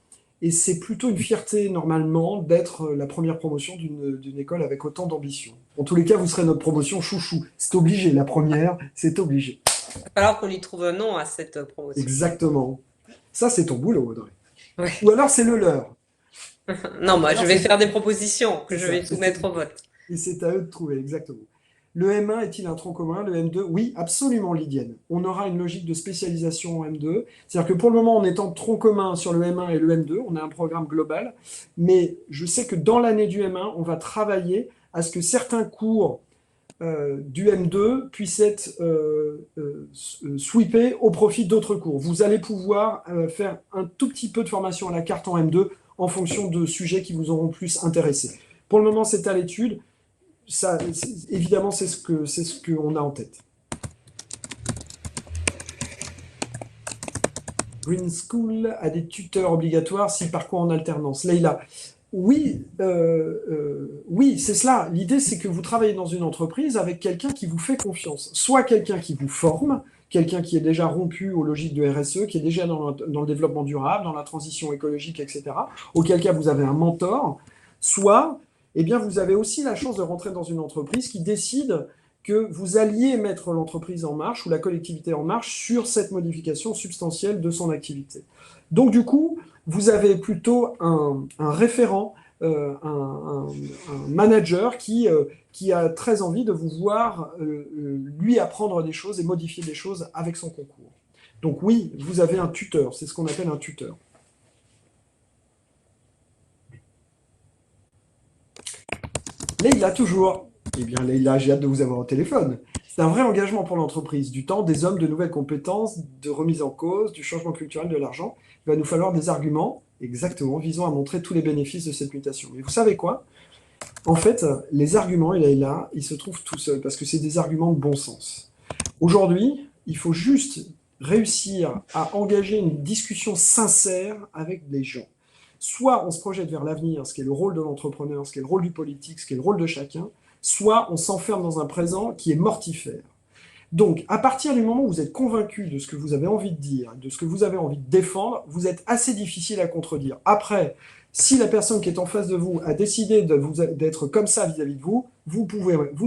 Et c'est plutôt une fierté, normalement, d'être la première promotion d'une école avec autant d'ambition. En tous les cas, vous serez notre promotion chouchou. C'est obligé, la première, c'est obligé. Il va falloir qu'on lui trouve un nom à cette promotion. Exactement. Ça, c'est ton boulot, Audrey. Ouais. Ou alors, c'est le leur. Non, moi, je vais faire des propositions que je vais soumettre au vote. Et c'est à eux de trouver, exactement. Le M1 est-il un tronc commun? Le M2? Oui, absolument, Lydienne. On aura une logique de spécialisation en M2. C'est-à-dire que pour le moment, on est en tronc commun sur le M1 et le M2. On a un programme global. Mais je sais que dans l'année du M1, on va travailler à ce que certains cours du M2 puissent être sweepés au profit d'autres cours. Vous allez pouvoir faire un tout petit peu de formation à la carte en M2 en fonction de sujets qui vous auront plus intéressé. Pour le moment, c'est à l'étude. Ça, évidemment, c'est ce qu'on a en tête. Green School a des tuteurs obligatoires si parcours en alternance. Leïla, oui, oui, c'est cela. L'idée, c'est que vous travaillez dans une entreprise avec quelqu'un qui vous fait confiance. Soit quelqu'un qui vous forme, quelqu'un qui est déjà rompu aux logiques de RSE, qui est déjà dans le développement durable, dans la transition écologique, etc. Auquel cas, vous avez un mentor. Soit eh bien, vous avez aussi la chance de rentrer dans une entreprise qui décide que vous alliez mettre l'entreprise en marche ou la collectivité en marche sur cette modification substantielle de son activité. Donc, du coup, vous avez plutôt un référent, un manager qui a très envie de vous voir lui apprendre des choses et modifier des choses avec son concours. Donc oui, vous avez un tuteur, c'est ce qu'on appelle un tuteur. Leïla, toujours. Eh bien, Leïla, j'ai hâte de vous avoir au téléphone. C'est un vrai engagement pour l'entreprise, du temps, des hommes, de nouvelles compétences, de remise en cause, du changement culturel, de l'argent. Il va nous falloir des arguments, exactement, visant à montrer tous les bénéfices de cette mutation. Mais vous savez quoi? En fait, les arguments, et Leïla, ils se trouvent tout seuls, parce que c'est des arguments de bon sens. Aujourd'hui, il faut juste réussir à engager une discussion sincère avec les gens. Soit on se projette vers l'avenir, ce qui est le rôle de l'entrepreneur, ce qui est le rôle du politique, ce qui est le rôle de chacun, soit on s'enferme dans un présent qui est mortifère. Donc, à partir du moment où vous êtes convaincu de ce que vous avez envie de dire, de ce que vous avez envie de défendre, vous êtes assez difficile à contredire. Après, si la personne qui est en face de vous a décidé d'être comme ça vis-à-vis de vous, vous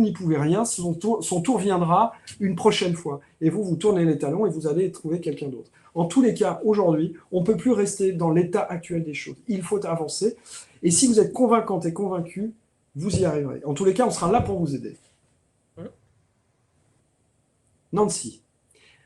n'y pouvez rien, son tour viendra une prochaine fois. Et vous tournez les talons et vous allez trouver quelqu'un d'autre. En tous les cas, aujourd'hui, on ne peut plus rester dans l'état actuel des choses. Il faut avancer. Et si vous êtes convaincante et convaincu, vous y arriverez. En tous les cas, on sera là pour vous aider. Nancy.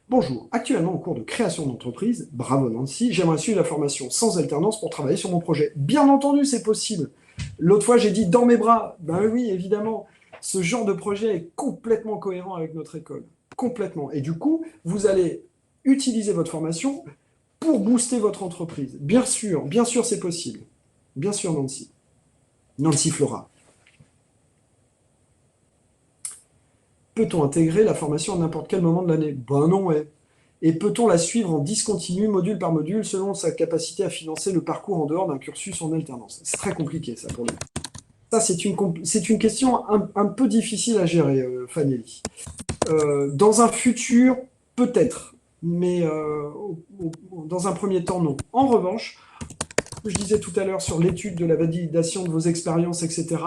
Bonjour, actuellement en cours de création d'entreprise, bravo Nancy, j'aimerais suivre la formation sans alternance pour travailler sur mon projet. Bien entendu, c'est possible. L'autre fois, j'ai dit dans mes bras. Ben oui, évidemment, ce genre de projet est complètement cohérent avec notre école. Complètement. Et du coup, vous allez utiliser votre formation pour booster votre entreprise. Bien sûr, c'est possible. Bien sûr, Nancy. Nancy Flora. Peut-on intégrer la formation à n'importe quel moment de l'année? Ben non, ouais. Et peut-on la suivre en discontinu, module par module, selon sa capacité à financer le parcours en dehors d'un cursus en alternance? C'est très compliqué, ça, pour le coup. Ça, c'est une question un peu difficile à gérer, Fanelli. Dans un futur, peut-être, mais dans un premier temps, non. En revanche, je disais tout à l'heure sur l'étude de la validation de vos expériences, etc.,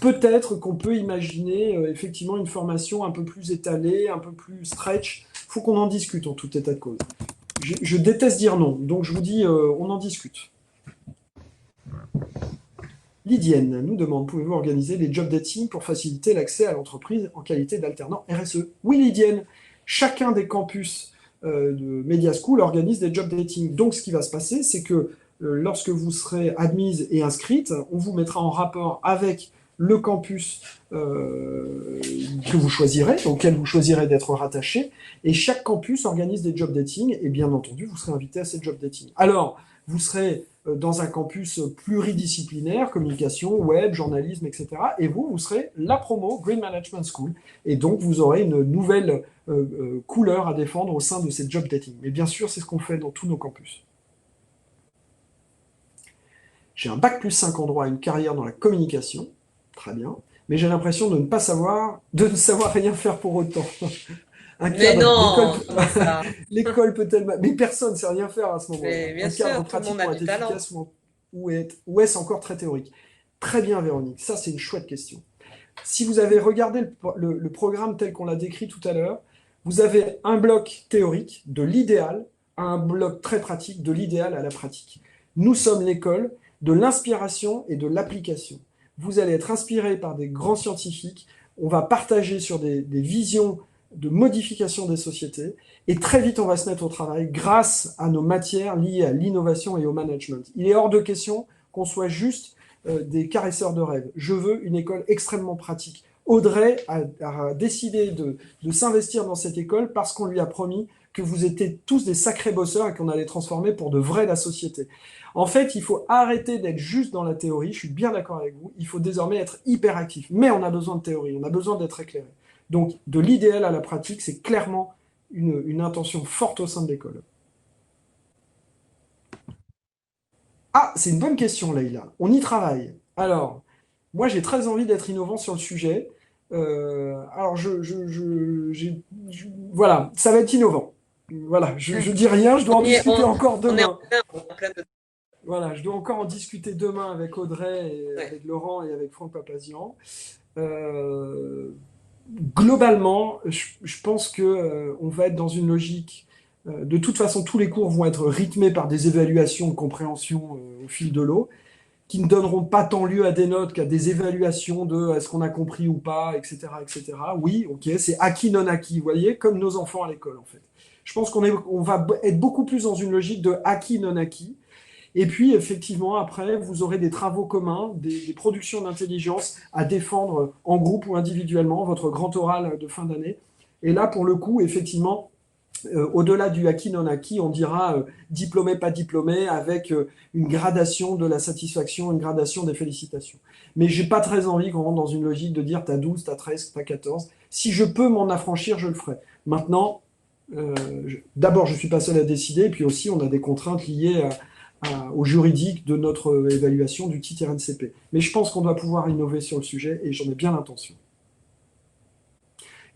peut-être qu'on peut imaginer effectivement une formation un peu plus étalée, un peu plus stretch. Il faut qu'on en discute en tout état de cause. Je déteste dire non, donc je vous dis, on en discute. Lydienne nous demande, pouvez-vous organiser des job dating pour faciliter l'accès à l'entreprise en qualité d'alternant RSE? Oui, Lydienne, chacun des campus de Media School organise des job dating. Donc, ce qui va se passer, c'est que lorsque vous serez admise et inscrite, on vous mettra en rapport avec le campus que vous choisirez, auquel vous choisirez d'être rattaché, et chaque campus organise des job dating, et bien entendu, vous serez invité à ces job dating. Alors, vous serez dans un campus pluridisciplinaire, communication, web, journalisme, etc. Et vous serez la promo Green Management School. Et donc, vous aurez une nouvelle couleur à défendre au sein de ces job dating. Mais bien sûr, c'est ce qu'on fait dans tous nos campus. J'ai un bac plus 5 en droit et une carrière dans la communication. Très bien. Mais j'ai l'impression de ne savoir rien faire pour autant. Un Mais cadre, non, comment ça? l'école peut-elle... Mais personne ne sait rien faire à ce moment-là. Mais bien Un cadre sûr, tout le pratique monde a pour du être talent. efficace ou est-ce encore très théorique? Très bien, Véronique. Ça, c'est une chouette question. Si vous avez regardé le programme tel qu'on l'a décrit tout à l'heure, vous avez un bloc théorique de l'idéal à un bloc très pratique de l'idéal à la pratique. Nous sommes l'école de l'inspiration et de l'application. Vous allez être inspiré par des grands scientifiques, on va partager sur des visions de modification des sociétés, et très vite on va se mettre au travail grâce à nos matières liées à l'innovation et au management. Il est hors de question qu'on soit juste des caresseurs de rêves. Je veux une école extrêmement pratique. Audrey a décidé de s'investir dans cette école parce qu'on lui a promis que vous étiez tous des sacrés bosseurs et qu'on allait transformer pour de vrai la société. En fait, il faut arrêter d'être juste dans la théorie, je suis bien d'accord avec vous, il faut désormais être hyper actif. Mais on a besoin de théorie, on a besoin d'être éclairé. Donc, de l'idéal à la pratique, c'est clairement une intention forte au sein de l'école. Ah, c'est une bonne question, Leïla. On y travaille. Alors, moi, j'ai très envie d'être innovant sur le sujet. Alors, voilà, ça va être innovant. Voilà, je dis rien, je dois en discuter encore On est en demain. plein dedans. Voilà, je dois encore en discuter demain avec Audrey, et Ouais. avec Laurent et avec Franck Papazian. Euh, Globalement, je pense que on va être dans une logique. De toute façon, tous les cours vont être rythmés par des évaluations de compréhension au fil de l'eau, qui ne donneront pas tant lieu à des notes qu'à des évaluations de est-ce qu'on a compris ou pas, etc., etc. Oui, ok, c'est acquis non acquis, vous voyez, comme nos enfants à l'école en fait. Je pense on va être beaucoup plus dans une logique de acquis non acquis. Et puis, effectivement, après, vous aurez des travaux communs, des productions d'intelligence à défendre en groupe ou individuellement, votre grand oral de fin d'année. Et là, pour le coup, effectivement, au-delà du acquis non acquis, on dira diplômé, pas diplômé, avec une gradation de la satisfaction, une gradation des félicitations. Mais j'ai pas très envie qu'on rentre dans une logique de dire t'as 12, t'as 13, t'as 14. Si je peux m'en affranchir, je le ferai. Maintenant, d'abord, je suis pas seul à décider, et puis aussi, on a des contraintes liées au juridique de notre évaluation du titre RNCP. Mais je pense qu'on doit pouvoir innover sur le sujet, et j'en ai bien l'intention.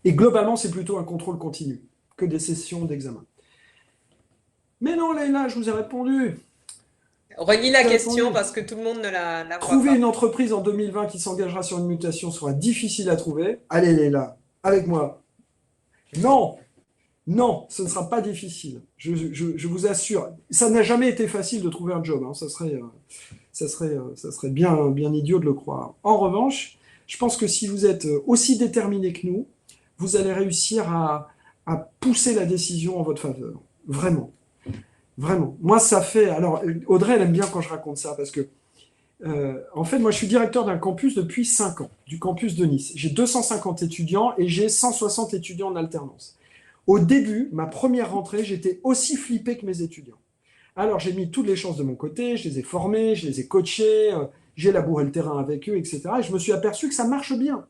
Et globalement, c'est plutôt un contrôle continu que des sessions d'examen. Mais non, Leïla, je vous ai répondu. Relis Je la vous ai question répondu. parce que tout le monde ne la voit Trouver pas. une entreprise en 2020 qui s'engagera sur une mutation sera difficile à trouver. Allez, Leïla, avec moi. Non, non, ce ne sera pas difficile. Je vous assure. Ça n'a jamais été facile de trouver un job, hein. Ça serait bien, bien idiot de le croire. En revanche, je pense que si vous êtes aussi déterminé que nous, vous allez réussir à pousser la décision en votre faveur. Vraiment. Vraiment. Moi, ça fait. Alors, Audrey, elle aime bien quand je raconte ça parce que, en fait, moi, je suis directeur d'un campus depuis 5 ans, du campus de Nice. J'ai 250 étudiants et j'ai 160 étudiants en alternance. Au début, ma première rentrée, j'étais aussi flippé que mes étudiants. Alors, j'ai mis toutes les chances de mon côté, je les ai formés, je les ai coachés, j'ai labouré le terrain avec eux, etc. Et je me suis aperçu que ça marche bien.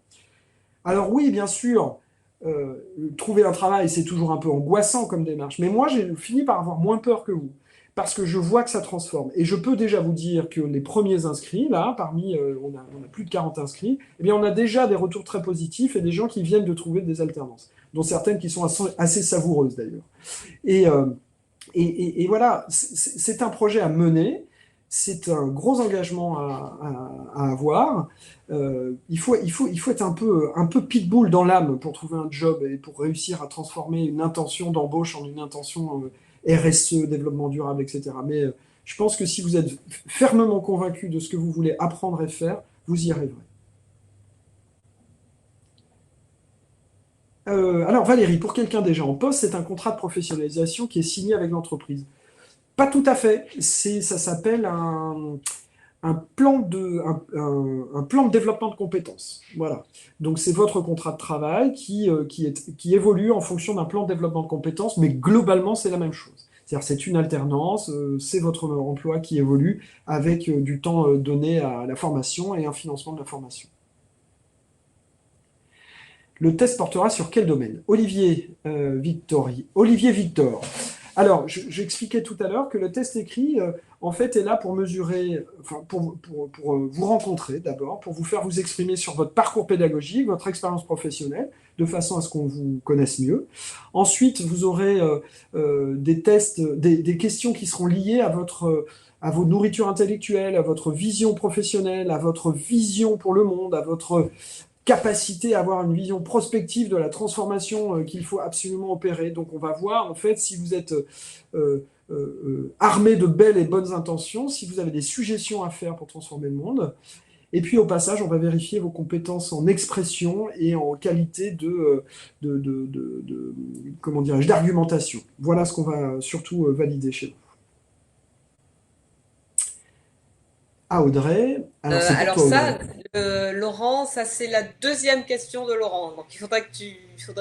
Alors oui, bien sûr, euh, trouver un travail, c'est toujours un peu angoissant comme démarche. Mais moi, j'ai fini par avoir moins peur que vous. Parce que je vois que ça transforme. Et je peux déjà vous dire que les premiers inscrits, là, on a plus de 40 inscrits, eh bien, on a déjà des retours très positifs et des gens qui viennent de trouver des alternances, dont certaines qui sont assez savoureuses d'ailleurs. Et, euh, et voilà, c'est un projet à mener, c'est un gros engagement à avoir. Il faut être un peu pitbull dans l'âme pour trouver un job et pour réussir à transformer une intention d'embauche en une intention RSE, développement durable, etc. Mais je pense que si vous êtes fermement convaincu de ce que vous voulez apprendre et faire, vous y arriverez. Alors Valérie, pour quelqu'un déjà en poste, c'est un contrat de professionnalisation qui est signé avec l'entreprise. Pas tout à fait. Ça s'appelle un plan de développement de compétences. Voilà. Donc c'est votre contrat de travail qui évolue en fonction d'un plan de développement de compétences, mais globalement c'est la même chose. C'est-à-dire c'est une alternance, c'est votre emploi qui évolue avec du temps donné à la formation et un financement de la formation. Le test portera sur quel domaine? Olivier Victor. Alors, j'expliquais tout à l'heure que le test écrit, en fait, est là pour mesurer, enfin, pour vous rencontrer d'abord, pour vous faire vous exprimer sur votre parcours pédagogique, votre expérience professionnelle, de façon à ce qu'on vous connaisse mieux. Ensuite, vous aurez des tests, des questions qui seront liées à vos nourritures intellectuelles, à votre vision professionnelle, à votre vision pour le monde, à votre capacité à avoir une vision prospective de la transformation qu'il faut absolument opérer. Donc on va voir en fait si vous êtes armé de belles et bonnes intentions, si vous avez des suggestions à faire pour transformer le monde. Et puis au passage, on va vérifier vos compétences en expression et en qualité comment dirais-je, d'argumentation. Voilà ce qu'on va surtout valider chez vous. Ah Audrey, alors c'est pour Alors toi Audrey. ça, Laurent, ça c'est la deuxième question de Laurent. Donc il faudrait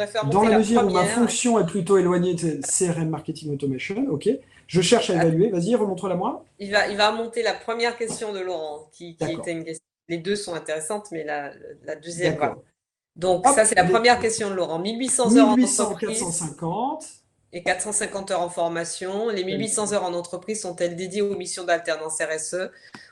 faire Dans monter la la mesure où ma première. fonction est plutôt éloignée de CRM Marketing Automation, ok, je cherche à Ah, évaluer. Vas-y, remontre-la moi. il va monter la première question de Laurent, qui était D'accord, une question. Les deux sont intéressantes, mais la deuxième, voilà. d'accord. Donc ça, Hop, c'est la première question de Laurent. 1800 heures en 1800, entreprise 450. et 450 heures en formation. Les 1800 heures en entreprise sont-elles dédiées aux missions d'alternance RSE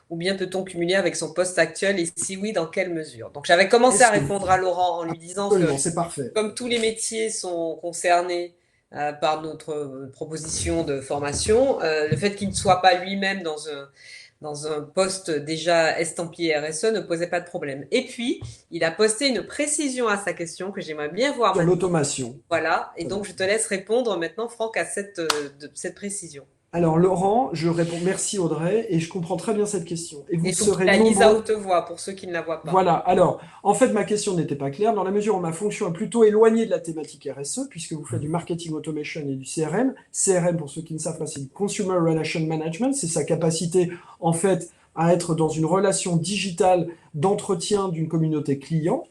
ou bien peut-on cumuler avec son poste actuel et si oui, dans quelle mesure? Donc j'avais commencé à Est-ce que... répondre à Laurent en lui disant que Absolument, c'est parfait. comme tous les métiers sont concernés, par notre proposition de formation, le fait qu'il ne soit pas lui-même dans un poste déjà estampillé RSE ne posait pas de problème. Et puis, il a posté une précision à sa question que j'aimerais bien voir Sur maintenant. l'automation. Voilà, et Très bien. donc je te laisse répondre maintenant, Franck, à cette précision. Alors, Laurent, je réponds merci Audrey, et je comprends très bien cette question. Et vous Et il faut que tu serez la lises à nombreux. haute voix pour ceux qui ne la voient pas. Voilà. Alors, en fait, ma question n'était pas claire, dans la mesure où ma fonction est plutôt éloignée de la thématique RSE, puisque vous faites du marketing automation et du CRM. CRM, pour ceux qui ne savent pas, c'est du Consumer Relation Management. C'est sa capacité, en fait, à être dans une relation digitale d'entretien d'une communauté client.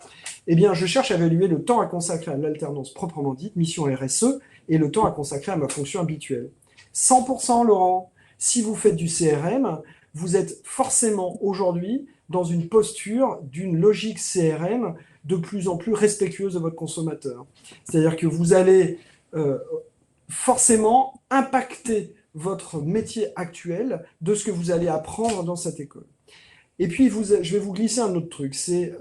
Eh bien, je cherche à évaluer le temps à consacrer à l'alternance proprement dite, mission RSE, et le temps à consacrer à ma fonction habituelle. 100%, Laurent. Si vous faites du CRM, vous êtes forcément aujourd'hui dans une posture d'une logique CRM de plus en plus respectueuse de votre consommateur. C'est-à-dire que vous allez euh, forcément impacter votre métier actuel de ce que vous allez apprendre dans cette école. Et puis, je vais vous glisser un autre truc, c'est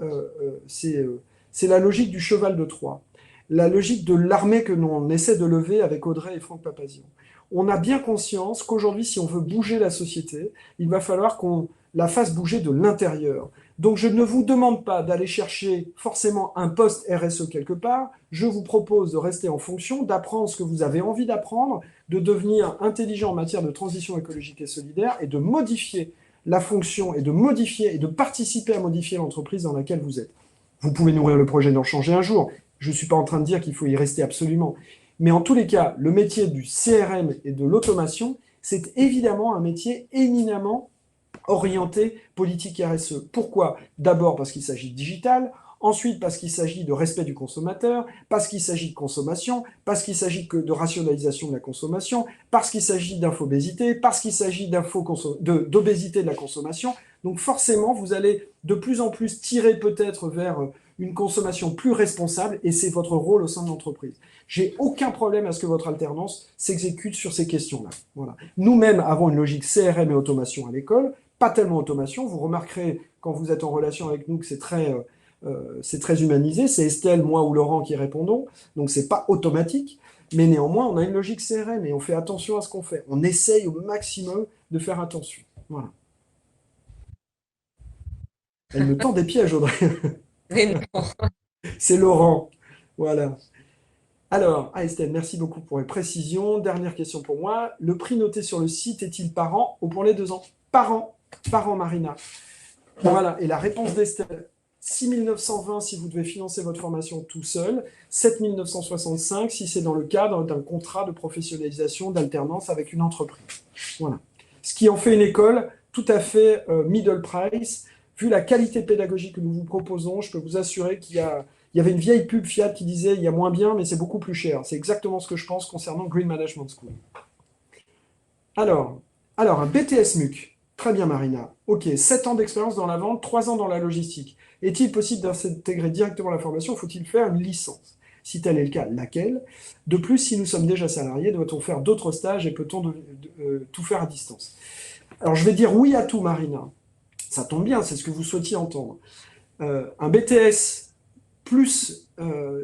la logique du cheval de Troie, la logique de l'armée que l'on essaie de lever avec Audrey et Franck Papazian. On a bien conscience qu'aujourd'hui, si on veut bouger la société, il va falloir qu'on la fasse bouger de l'intérieur. Donc, je ne vous demande pas d'aller chercher forcément un poste RSE quelque part. Je vous propose de rester en fonction, d'apprendre ce que vous avez envie d'apprendre, de devenir intelligent en matière de transition écologique et solidaire et de modifier la fonction et de modifier et de participer à modifier l'entreprise dans laquelle vous êtes. Vous pouvez nourrir le projet d'en changer un jour. Je ne suis pas en train de dire qu'il faut y rester absolument. Mais en tous les cas, le métier du CRM et de l'automation, c'est évidemment un métier éminemment orienté politique RSE. Pourquoi? D'abord parce qu'il s'agit de digital, ensuite parce qu'il s'agit de respect du consommateur, parce qu'il s'agit de consommation, parce qu'il s'agit de rationalisation de la consommation, parce qu'il s'agit d'infobésité, parce qu'il s'agit d'obésité de la consommation. Donc forcément, vous allez de plus en plus tirer peut-être vers une consommation plus responsable, et c'est votre rôle au sein de l'entreprise. J'ai aucun problème à ce que votre alternance s'exécute sur ces questions-là. Voilà. Nous-mêmes avons une logique CRM et automation à l'école, pas tellement automation. Vous remarquerez quand vous êtes en relation avec nous que c'est très humanisé. C'est Estelle, moi ou Laurent qui répondons. Donc c'est pas automatique. Mais néanmoins, on a une logique CRM et on fait attention à ce qu'on fait. On essaye au maximum de faire attention. Voilà. Elle me tend des pièges, Audrey. Mais non. C'est Laurent. Voilà. Alors, Estelle, merci beaucoup pour les précisions. Dernière question pour moi. Le prix noté sur le site est-il par an ou pour les 2 ans? Par an. Par an, Marina. Voilà, et la réponse d'Estelle, 6 920 si vous devez financer votre formation tout seul, 7 965 si c'est dans le cadre d'un contrat de professionnalisation, d'alternance avec une entreprise. Voilà. Ce qui en fait une école tout à fait middle price. Vu la qualité pédagogique que nous vous proposons, je peux vous assurer il y avait une vieille pub Fiat qui disait il y a moins bien, mais c'est beaucoup plus cher. C'est exactement ce que je pense concernant Green Management School. Alors, un BTS MUC. Très bien, Marina. Ok, 7 ans d'expérience dans la vente, 3 ans dans la logistique. Est-il possible d'intégrer directement la formation? Faut-il faire une licence? Si tel est le cas, laquelle? De plus, si nous sommes déjà salariés, doit-on faire d'autres stages et peut-on tout faire à distance? Alors, je vais dire oui à tout, Marina. Ça tombe bien, c'est ce que vous souhaitiez entendre. Un BTS plus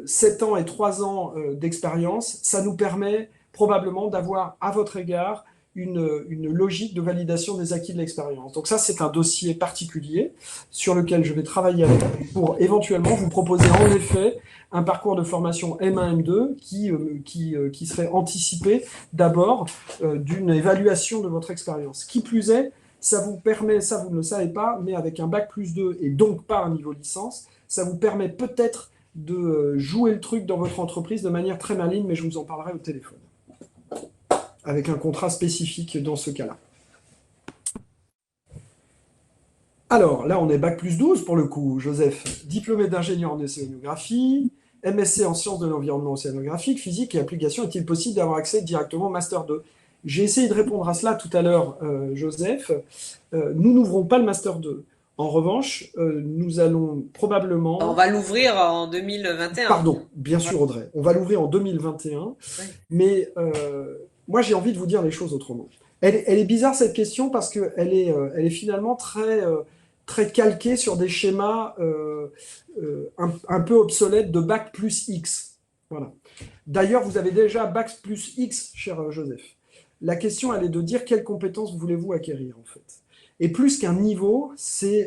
7 ans et 3 ans d'expérience, ça nous permet probablement d'avoir à votre égard une logique de validation des acquis de l'expérience. Donc ça, c'est un dossier particulier sur lequel je vais travailler avec vous pour éventuellement vous proposer en effet un parcours de formation M1, M2 qui serait anticipé d'abord d'une évaluation de votre expérience. Qui plus est, ça vous permet, ça vous ne le savez pas, mais avec un bac plus 2 et donc pas un niveau licence, ça vous permet peut-être de jouer le truc dans votre entreprise de manière très maligne, mais je vous en parlerai au téléphone, avec un contrat spécifique dans ce cas-là. Alors, là, on est bac plus 12 pour le coup, Joseph. Diplômé d'ingénieur en océanographie, MSc en sciences de l'environnement océanographique, physique et application. Est-il possible d'avoir accès directement au Master 2? J'ai essayé de répondre à cela tout à l'heure, Joseph. Nous n'ouvrons pas le Master 2. En revanche, nous allons On probablement... va l'ouvrir en 2021. Pardon, bien sûr, Audrey. On va l'ouvrir en 2021. Ouais. Mais moi, j'ai envie de vous dire les choses autrement. Elle est bizarre, cette question, parce elle est finalement très calquée sur des schémas un peu obsolètes de bac plus X. Voilà. D'ailleurs, vous avez déjà Bac plus X, cher Joseph. La question, elle est de dire quelles compétences voulez-vous acquérir, en fait. Et plus qu'un niveau,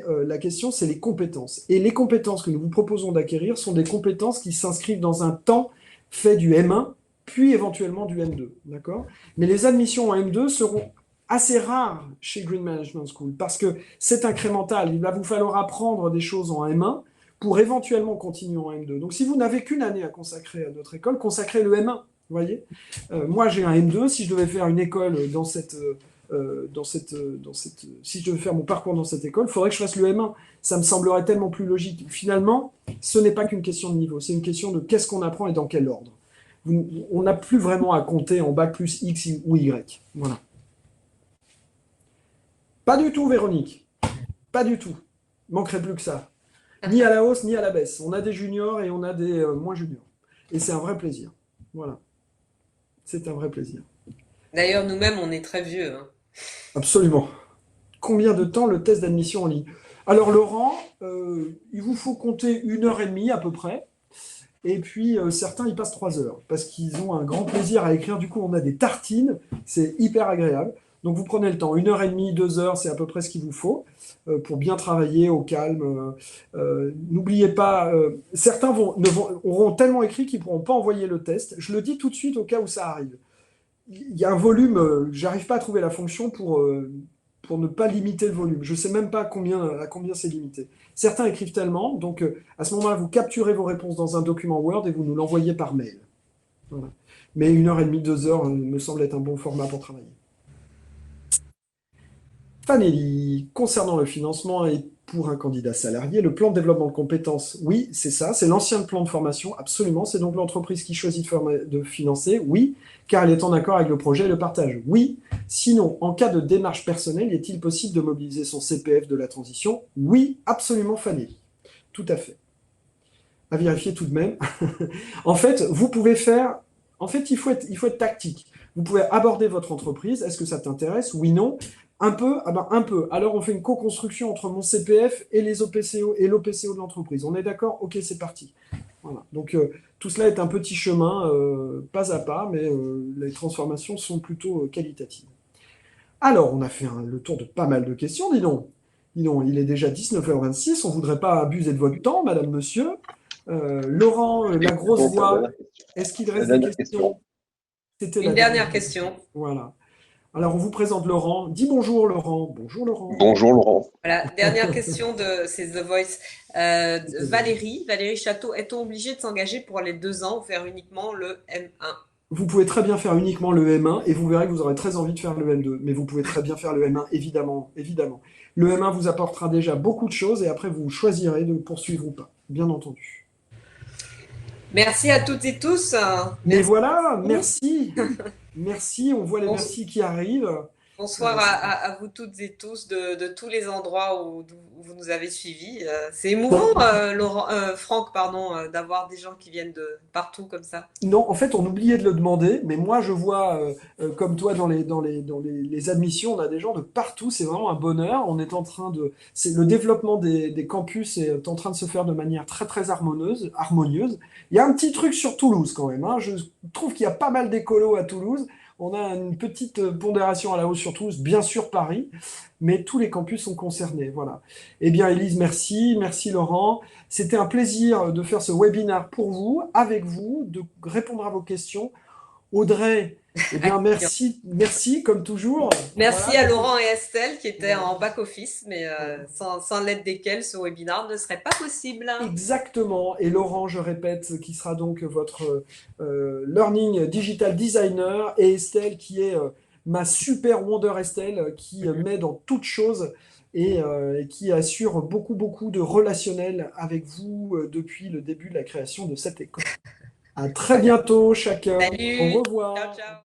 la question, c'est les compétences. Et les compétences que nous vous proposons d'acquérir sont des compétences qui s'inscrivent dans un temps fait du M1, puis éventuellement du M2. D'accord? Mais les admissions en M2 seront assez rares chez Green Management School parce que c'est incrémental. Il va vous falloir apprendre des choses en M1 pour éventuellement continuer en M2. Donc si vous n'avez qu'une année à consacrer à notre école, consacrez le M1. Vous voyez, moi j'ai un M2. Si je devais faire une école si je devais faire mon parcours dans cette école, il faudrait que je fasse le M1. Ça me semblerait tellement plus logique. Finalement, ce n'est pas qu'une question de niveau, c'est une question de qu'est-ce qu'on apprend et dans quel ordre. On n'a plus vraiment à compter en bac plus X ou Y. Voilà. Pas du tout, Véronique. Pas du tout. Manquerait plus que ça. Ni à la hausse, ni à la baisse. On a des juniors et on a des moins juniors. Et c'est un vrai plaisir. Voilà. C'est un vrai plaisir. D'ailleurs, nous-mêmes, on est très vieux, hein. Absolument. Combien de temps le test d'admission en ligne? Alors, Laurent, il vous faut compter 1 heure et demie à peu près. Et puis, certains, ils passent 3 heures parce qu'ils ont un grand plaisir à écrire. Du coup, on a des tartines. C'est hyper agréable. Donc, vous prenez le temps. 1 heure et demie, 2 heures, c'est à peu près ce qu'il vous faut pour bien travailler au calme. N'oubliez pas, certains auront tellement écrit qu'ils ne pourront pas envoyer le test. Je le dis tout de suite au cas où ça arrive. Il y a un volume, j'arrive pas à trouver la fonction pour ne pas limiter le volume. Je sais même pas à combien c'est limité. Certains écrivent tellement, donc à ce moment-là, vous capturez vos réponses dans un document Word et vous nous l'envoyez par mail. Voilà. Mais 1 heure et demie, 2 heures me semble être un bon format pour travailler. Fanelli, concernant le financement et pour un candidat salarié, le plan de développement de compétences, oui, c'est ça, c'est l'ancien plan de formation, absolument. C'est donc l'entreprise qui choisit de financer, oui, car elle est en accord avec le projet et le partage, oui. Sinon, en cas de démarche personnelle, est-il possible de mobiliser son CPF de la transition? Oui, absolument, Fanelli. Tout à fait. À vérifier tout de même. En fait, vous pouvez faire. En fait, il faut être tactique. Vous pouvez aborder votre entreprise. Est-ce que ça t'intéresse? Oui, non. Un peu? Ah ben, un peu. Alors, on fait une co-construction entre mon CPF et les OPCO et l'OPCO de l'entreprise. On est d'accord? Ok, c'est parti. Voilà. Donc, tout cela est un petit chemin, pas à pas, mais les transformations sont plutôt qualitatives. Alors, on a fait le tour de pas mal de questions, dis donc. Dis donc, il est déjà 19h26. On ne voudrait pas abuser de votre temps, madame, monsieur. Laurent, la grosse Donc, voix, est-ce qu'il la reste des dernière questions? question. C'était la Une dernière dernière question. question. Voilà. Alors, on vous présente Laurent. Dis bonjour, Laurent. Bonjour, Laurent. Bonjour Laurent. Voilà, dernière question c'est The Voice. Valérie Château, est-on obligé de s'engager pour les 2 ans ou faire uniquement le M1? Vous pouvez très bien faire uniquement le M1 et vous verrez que vous aurez très envie de faire le M2. Mais vous pouvez très bien faire le M1, évidemment, évidemment. Le M1 vous apportera déjà beaucoup de choses et après, vous choisirez de poursuivre ou pas, bien entendu. Merci à toutes et tous. Mais Merci voilà, beaucoup. merci. Merci, on voit les Bons- merci qui arrivent. Bonsoir C'est à vous toutes et tous de tous les endroits où vous nous avez suivis. C'est émouvant, Franck, pardon, d'avoir des gens qui viennent de partout comme ça. Non, en fait, on oubliait de le demander, mais moi, je vois, comme toi, dans les admissions, on a des gens de partout. C'est vraiment un bonheur. C'est le développement des campus est en train de se faire de manière très, très harmonieuse. Il y a un petit truc sur Toulouse quand même, hein. Je trouve qu'il y a pas mal d'écolos à Toulouse. On a une petite pondération à la hausse sur Toulouse, bien sûr Paris, mais tous les campus sont concernés. Voilà. Eh bien, Élise, merci. Merci, Laurent. C'était un plaisir de faire ce webinaire pour vous, avec vous, de répondre à vos questions. Audrey, eh bien, merci, merci, comme toujours. Merci Voilà, à Laurent et Estelle qui étaient voilà, en back-office, mais voilà. sans l'aide desquels ce webinaire ne serait pas possible. Exactement. Et Laurent, je répète, qui sera donc votre Learning Digital Designer, et Estelle, qui est ma super Wonder Estelle, qui m'aide en toutes choses et qui assure beaucoup, beaucoup de relationnel avec vous depuis le début de la création de cette école. À très bientôt, chacun. Au Salut, ciao revoir. ciao.